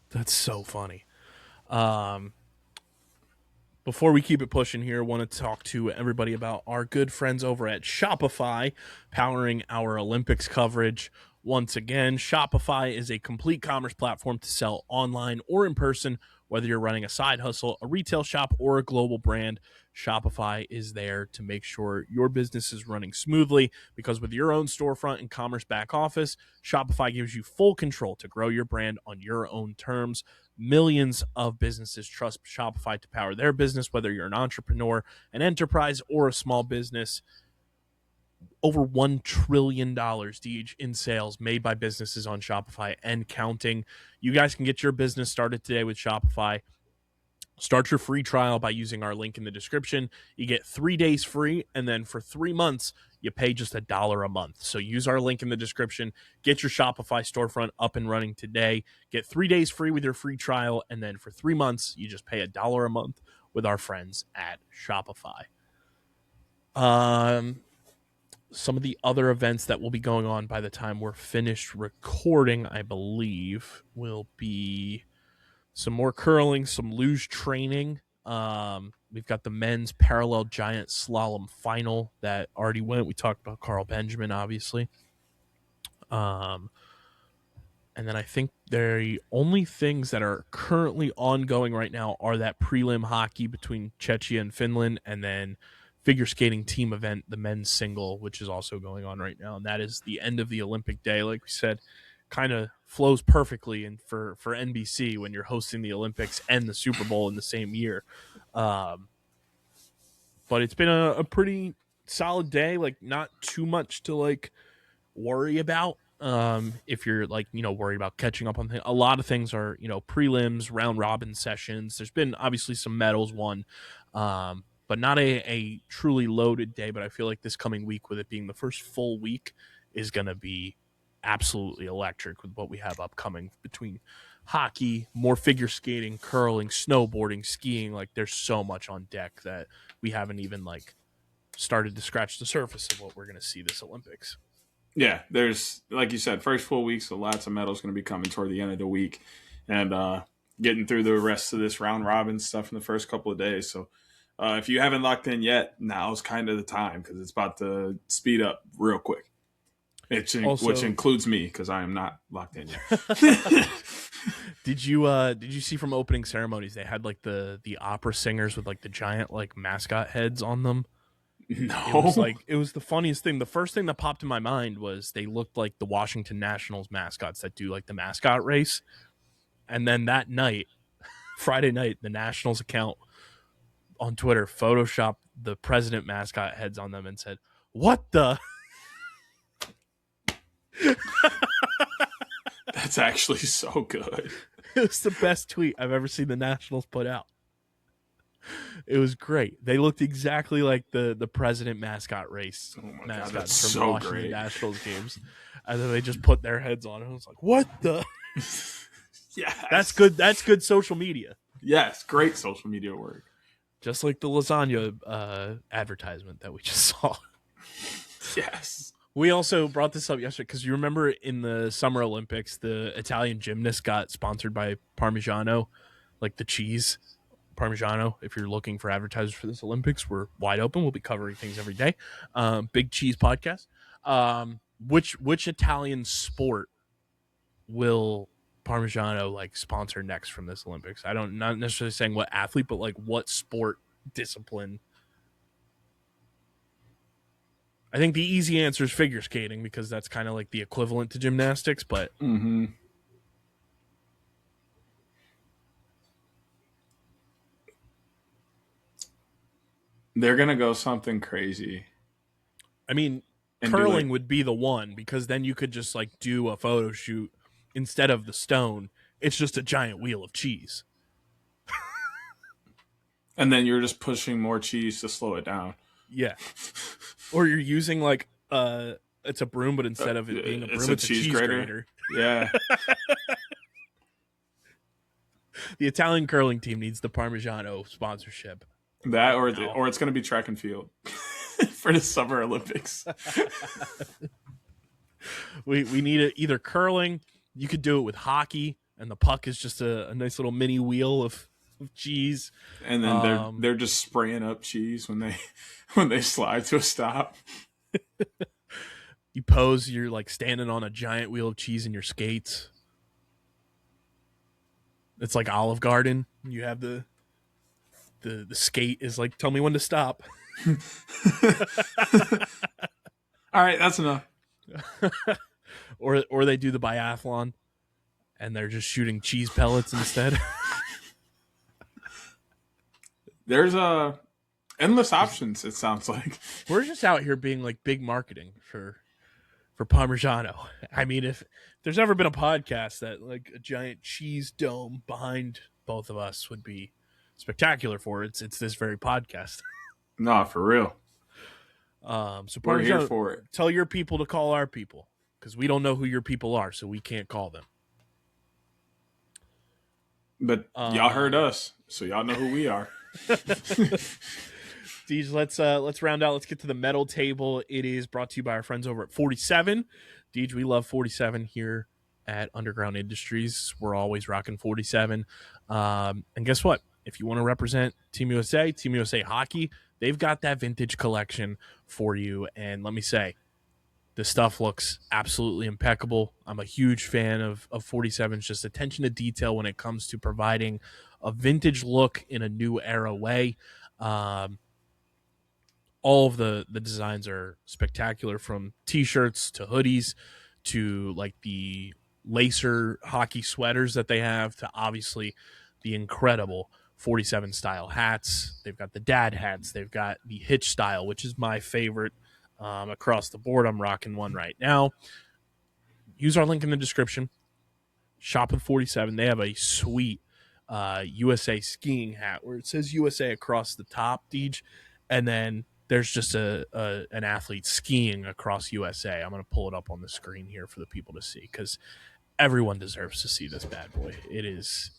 Speaker 1: That's so funny. Before we keep it pushing here, I want to talk to everybody about our good friends over at Shopify, powering our Olympics coverage. Once again, Shopify is a complete commerce platform to sell online or in person, whether you're running a side hustle, a retail shop, or a global brand. Shopify is there to make sure your business is running smoothly because with your own storefront and commerce back office, Shopify gives you full control to grow your brand on your own terms. Millions of businesses trust Shopify to power their business, whether you're an entrepreneur, an enterprise, or a small business. Over $1 trillion in sales made by businesses on Shopify and counting. You guys can get your business started today with Shopify. Start your free trial by using our link in the description. You get 3 days free, and then for 3 months, you pay just $1 a month. So use our link in the description. Get your Shopify storefront up and running today. Get 3 days free with your free trial, and then for 3 months, you just pay $1 a month with our friends at Shopify. Some of the other events that will be going on by the time we're finished recording, I believe, will be some more curling, some luge training. We've got the men's parallel giant slalom final that already went. We talked about Carl Benjamin, obviously. And then I think the only things that are currently ongoing right now are that prelim hockey between Czechia and Finland, and then figure skating team event, the men's single, which is also going on right now. And that is the end of the Olympic day. Like we said, kind of flows perfectly in for NBC when you're hosting the Olympics and the Super Bowl in the same year. Um, but it's been a pretty solid day. Like not too much to like worry about. If you're like worried about catching up on things, a lot of things are prelims, round robin sessions. There's been obviously some medals won, but not a truly loaded day. But I feel like this coming week, with it being the first full week, is going to be absolutely electric with what we have upcoming between hockey, more figure skating, curling, snowboarding, skiing. Like there's so much on deck that we haven't even like started to scratch the surface of what we're going to see this Olympics.
Speaker 2: Yeah, there's, like you said, first full week, so lots of medals going to be coming toward the end of the week, and getting through the rest of this round robin stuff in the first couple of days. So if you haven't locked in yet, now's kind of the time because it's about to speed up real quick. Which includes me because I am not locked in yet.
Speaker 1: Did you see from opening ceremonies they had like the opera singers with like the giant like mascot heads on them?
Speaker 2: No.
Speaker 1: It was the funniest thing. The first thing that popped in my mind was they looked like the Washington Nationals mascots that do like the mascot race. And then that night, Friday night, the Nationals account on Twitter photoshopped the president mascot heads on them and said, "What the?"
Speaker 2: That's actually so good.
Speaker 1: It was the best tweet I've ever seen the Nationals put out. It was great. They looked exactly like the president mascot race mascots from
Speaker 2: so
Speaker 1: Washington
Speaker 2: great.
Speaker 1: Nationals games. And then they just put their heads on it. I was like, what the?
Speaker 2: Yeah.
Speaker 1: That's good. That's good social media.
Speaker 2: Yes, great social media work.
Speaker 1: Just like the lasagna advertisement that we just saw.
Speaker 2: Yes.
Speaker 1: We also brought this up yesterday because you remember in the Summer Olympics, the Italian gymnast got sponsored by Parmigiano, like the cheese. Parmigiano. If you're looking for advertisers for this Olympics, we're wide open. We'll be covering things every day. Big Cheese Podcast. Which Italian sport will Parmigiano like sponsor next from this Olympics? Not necessarily saying what athlete, but like what sport discipline. I think the easy answer is figure skating because that's kind of like the equivalent to gymnastics, but
Speaker 2: they're going to go something crazy.
Speaker 1: I mean, curling would be the one because then you could just like do a photo shoot instead of the stone. It's just a giant wheel of cheese.
Speaker 2: And then you're just pushing more cheese to slow it down.
Speaker 1: Yeah. Or you're using like it's a broom, but instead of it being a broom, it's a cheese grater.
Speaker 2: Yeah.
Speaker 1: The Italian curling team needs the Parmigiano sponsorship.
Speaker 2: That or it's going to be track and field for the Summer Olympics.
Speaker 1: We need either curling. You could do it with hockey, and the puck is just a nice little mini wheel of cheese.
Speaker 2: And then they're just spraying up cheese when they slide to a stop.
Speaker 1: You pose, you're like standing on a giant wheel of cheese in your skates. It's like Olive Garden. You have the skate is like, tell me when to stop.
Speaker 2: All right, that's enough.
Speaker 1: Or they do the biathlon and they're just shooting cheese pellets instead.
Speaker 2: There's endless options, it sounds like.
Speaker 1: We're just out here being like big marketing for Parmigiano. I mean, if there's ever been a podcast that like a giant cheese dome behind both of us would be spectacular for, it's this very podcast.
Speaker 2: No, for real.
Speaker 1: So
Speaker 2: we're here for it.
Speaker 1: Tell your people to call our people because we don't know who your people are, so we can't call them.
Speaker 2: But y'all heard us, so y'all know who we are.
Speaker 1: Deej, let's round out. Let's get to the medal table. It is brought to you by our friends over at 47. Deej, we love 47 here at Underground Industries. We're always rocking 47. And guess what? If you want to represent Team USA Hockey, they've got that vintage collection for you. And let me say, the stuff looks absolutely impeccable. I'm a huge fan of 47's just attention to detail when it comes to providing a vintage look in a new era way. All of the designs are spectacular, from t-shirts to hoodies to like the lacer hockey sweaters that they have to obviously the incredible 47 style hats. They've got the dad hats. They've got the hitch style, which is my favorite across the board. I'm rocking one right now. Use our link in the description. Shop with 47. They have a sweet USA skiing hat where it says USA across the top, Deej, and then there's just an athlete skiing across USA. I'm going to pull it up on the screen here for the people to see because everyone deserves to see this bad boy. It is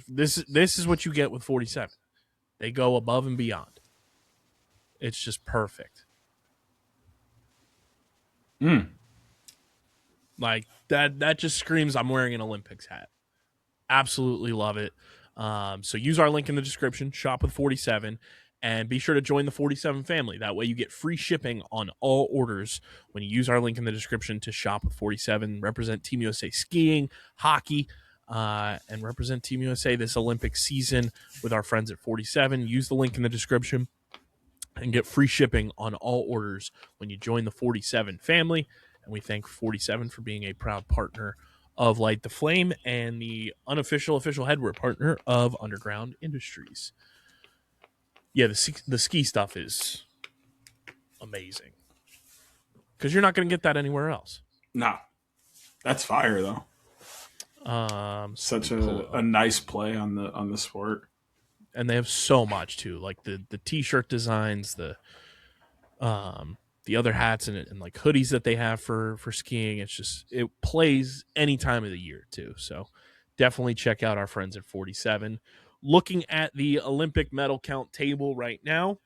Speaker 1: this is what you get with 47. They go above and beyond. It's just perfect. Like that just screams I'm wearing an Olympics hat. Absolutely love it. So use our link in the description, shop with 47, and be sure to join the 47 family. That way you get free shipping on all orders when you use our link in the description to shop with 47. Represent Team USA skiing, hockey, and represent Team USA this Olympic season with our friends at 47. Use the link in the description and get free shipping on all orders when you join the 47 family. And we thank 47 for being a proud partner of Light the Flame and the official headwear partner of Underground Industries. Yeah, the ski stuff is amazing because you're not going to get that anywhere else.
Speaker 2: No, that's fire though. Such a nice play on the sport,
Speaker 1: and they have so much too, like the t-shirt designs, the other hats and like hoodies that they have for skiing. It's just, it plays any time of the year too. So definitely check out our friends at 47. Looking at the Olympic medal count table right now,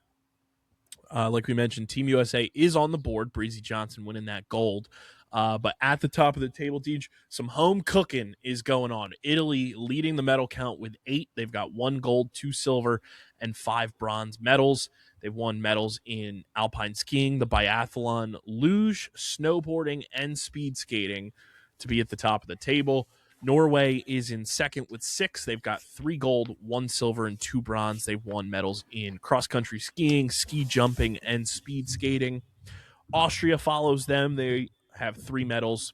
Speaker 1: like we mentioned, Team USA is on the board. Breezy Johnson winning that gold. But at the top of the table, Deej, some home cooking is going on. Italy leading the medal count with 8. They've got 1 gold, 2 silver, and 5 bronze medals. They've won medals in alpine skiing, the biathalon, luge, snowboarding, and speed skating to be at the top of the table. Norway is in second with 6. They've got 3 gold, 1 silver, and 2 bronze. They've won medals in cross-country skiing, ski jumping, and speed skating. Austria follows them. They have 3 medals,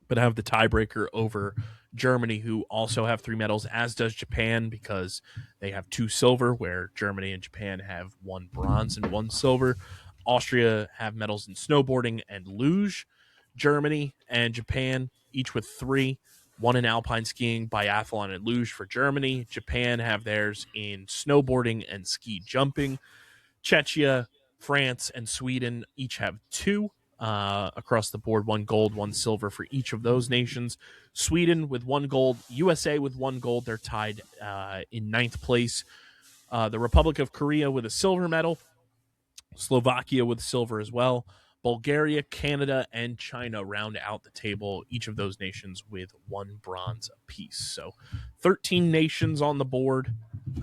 Speaker 1: but have the tiebreaker over Germany, who also have 3 medals, as does Japan, because they have 2 silver, where Germany and Japan have 1 bronze and 1 silver. Austria have medals in snowboarding and luge. Germany and Japan, each with 3. 1 in alpine skiing, biathlon, and luge for Germany. Japan have theirs in snowboarding and ski jumping. Czechia, France, and Sweden each have 2 across the board, 1 gold, 1 silver for each of those nations. Sweden with 1 gold, USA with 1 gold. They're tied in 9th place. The Republic of Korea with a silver medal. Slovakia with silver as well. Bulgaria, Canada, and China round out the table, each of those nations with 1 bronze apiece. So 13 nations on the board.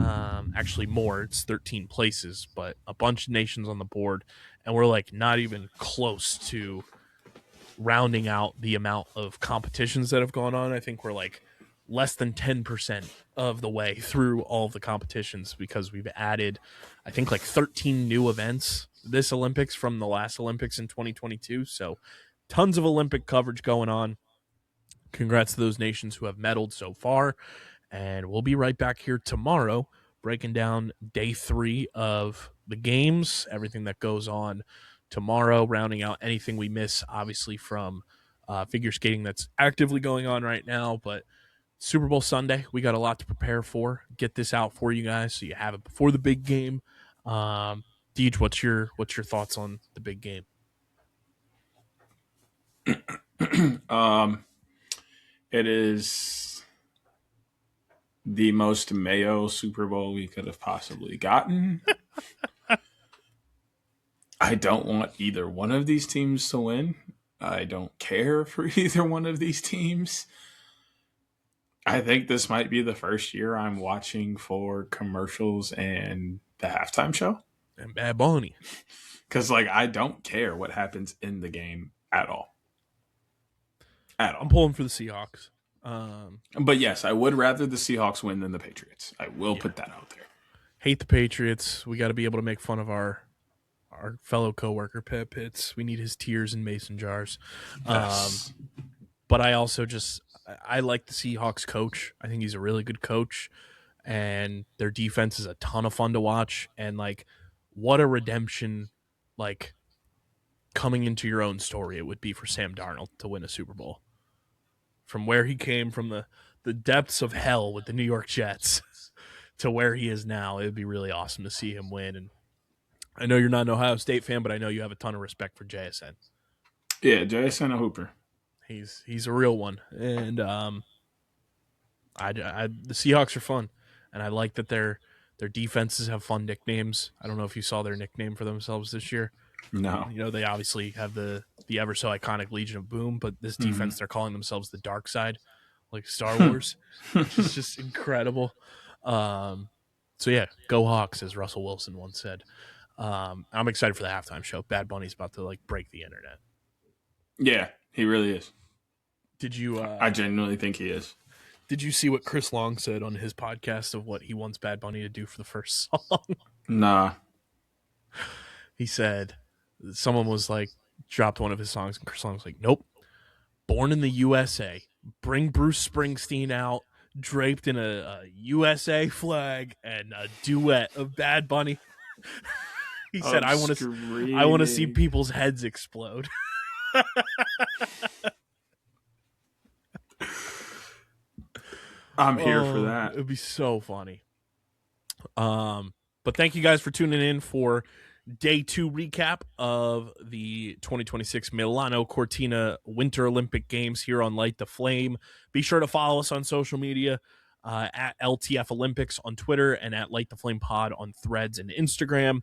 Speaker 1: Actually more, it's 13 places, but a bunch of nations on the board. And we're like not even close to rounding out the amount of competitions that have gone on. I think we're like less than 10% of the way through all of the competitions because we've added, I think, like 13 new events this Olympics from the last Olympics in 2022. So tons of Olympic coverage going on. Congrats to those nations who have medaled so far. And we'll be right back here tomorrow breaking down day 3 of the games, everything that goes on tomorrow, rounding out anything we miss, obviously, from figure skating that's actively going on right now. But Super Bowl Sunday, we got a lot to prepare for. Get this out for you guys so you have it before the big game. Deej, what's your thoughts on the big game?
Speaker 2: It is the most Mayo Super Bowl we could have possibly gotten. I don't want either one of these teams to win. I don't care for either one of these teams. I think this might be the first year I'm watching for commercials and the halftime show.
Speaker 1: And Bad Bunny.
Speaker 2: Because, like, I don't care what happens in the game at all.
Speaker 1: I'm pulling for the Seahawks.
Speaker 2: But yes, I would rather the Seahawks win than the Patriots. I will put that out there.
Speaker 1: Hate the Patriots. We got to be able to make fun of our fellow coworker Pat Pitts. We need his tears in mason jars.
Speaker 2: Yes.
Speaker 1: but I also I like the Seahawks coach. I think he's a really good coach, and their defense is a ton of fun to watch. And like, what a redemption, like coming into your own story it would be for Sam Darnold to win a Super Bowl from where he came from the depths of hell with the New York Jets to where he is now. It would be really awesome to see him win. And I know you're not an Ohio State fan, but I know you have a ton of respect for JSN.
Speaker 2: Yeah, JSN a hooper.
Speaker 1: He's a real one, and the Seahawks are fun, and I like that their defenses have fun nicknames. I don't know if you saw their nickname for themselves this year.
Speaker 2: No,
Speaker 1: You know, they obviously have the ever so iconic Legion of Boom, but this defense they're calling themselves the Dark Side, like Star Wars, which is just incredible. So yeah, go Hawks, as Russell Wilson once said. I'm excited for the halftime show. Bad Bunny's about to like break the internet.
Speaker 2: Yeah, he really is.
Speaker 1: Did you?
Speaker 2: I genuinely think he is.
Speaker 1: Did you see what Chris Long said on his podcast of what he wants Bad Bunny to do for the first song?
Speaker 2: Nah.
Speaker 1: He said someone was like dropped one of his songs, and Chris Long was like, "Nope, Born in the USA. Bring Bruce Springsteen out, draped in a USA flag, and a duet of Bad Bunny." He said, "I want to see people's heads explode."
Speaker 2: I'm here for that.
Speaker 1: It'd be so funny. But thank you guys for tuning in for day 2 recap of the 2026 Milano Cortina Winter Olympic Games here on Light the Flame. Be sure to follow us on social media at LTF Olympics on Twitter and at Light the Flame Pod on Threads and Instagram.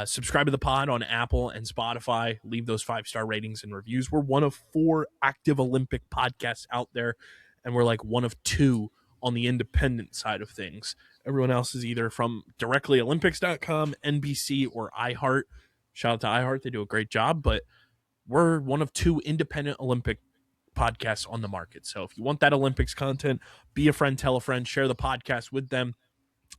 Speaker 1: Subscribe to the pod on Apple and Spotify. Leave those 5-star ratings and reviews. We're one of 4 active Olympic podcasts out there, and we're like one of 2 on the independent side of things. Everyone else is either from directly Olympics.com, NBC, or iHeart. Shout out to iHeart. They do a great job, but we're one of 2 independent Olympic podcasts on the market. So if you want that Olympics content, be a friend, tell a friend, share the podcast with them.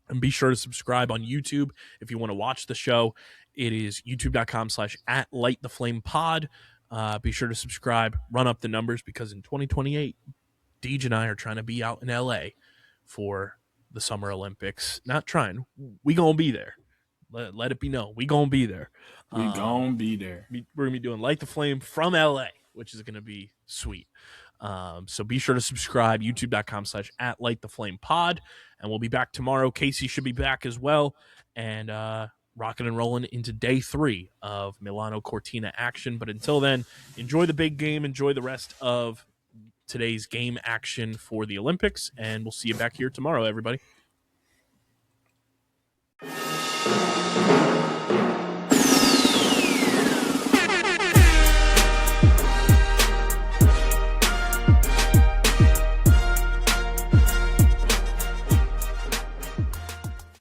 Speaker 1: And be sure to subscribe on YouTube if you want to watch the show. It is youtube.com/@lighttheflamepod. Be sure to subscribe, run up the numbers, because in 2028, Deej and I are trying to be out in LA for the Summer Olympics. Not trying. We going to be there. Let it be known. We going to be there.
Speaker 2: We going to be there.
Speaker 1: We're going to be doing Light the Flame from LA, which is going to be sweet. So be sure to subscribe, youtube.com/@lighttheflamepod. And we'll be back tomorrow. Casey should be back as well. And rocking and rolling into day 3 of Milano Cortina action. But until then, enjoy the big game. Enjoy the rest of today's game action for the Olympics. And we'll see you back here tomorrow, everybody.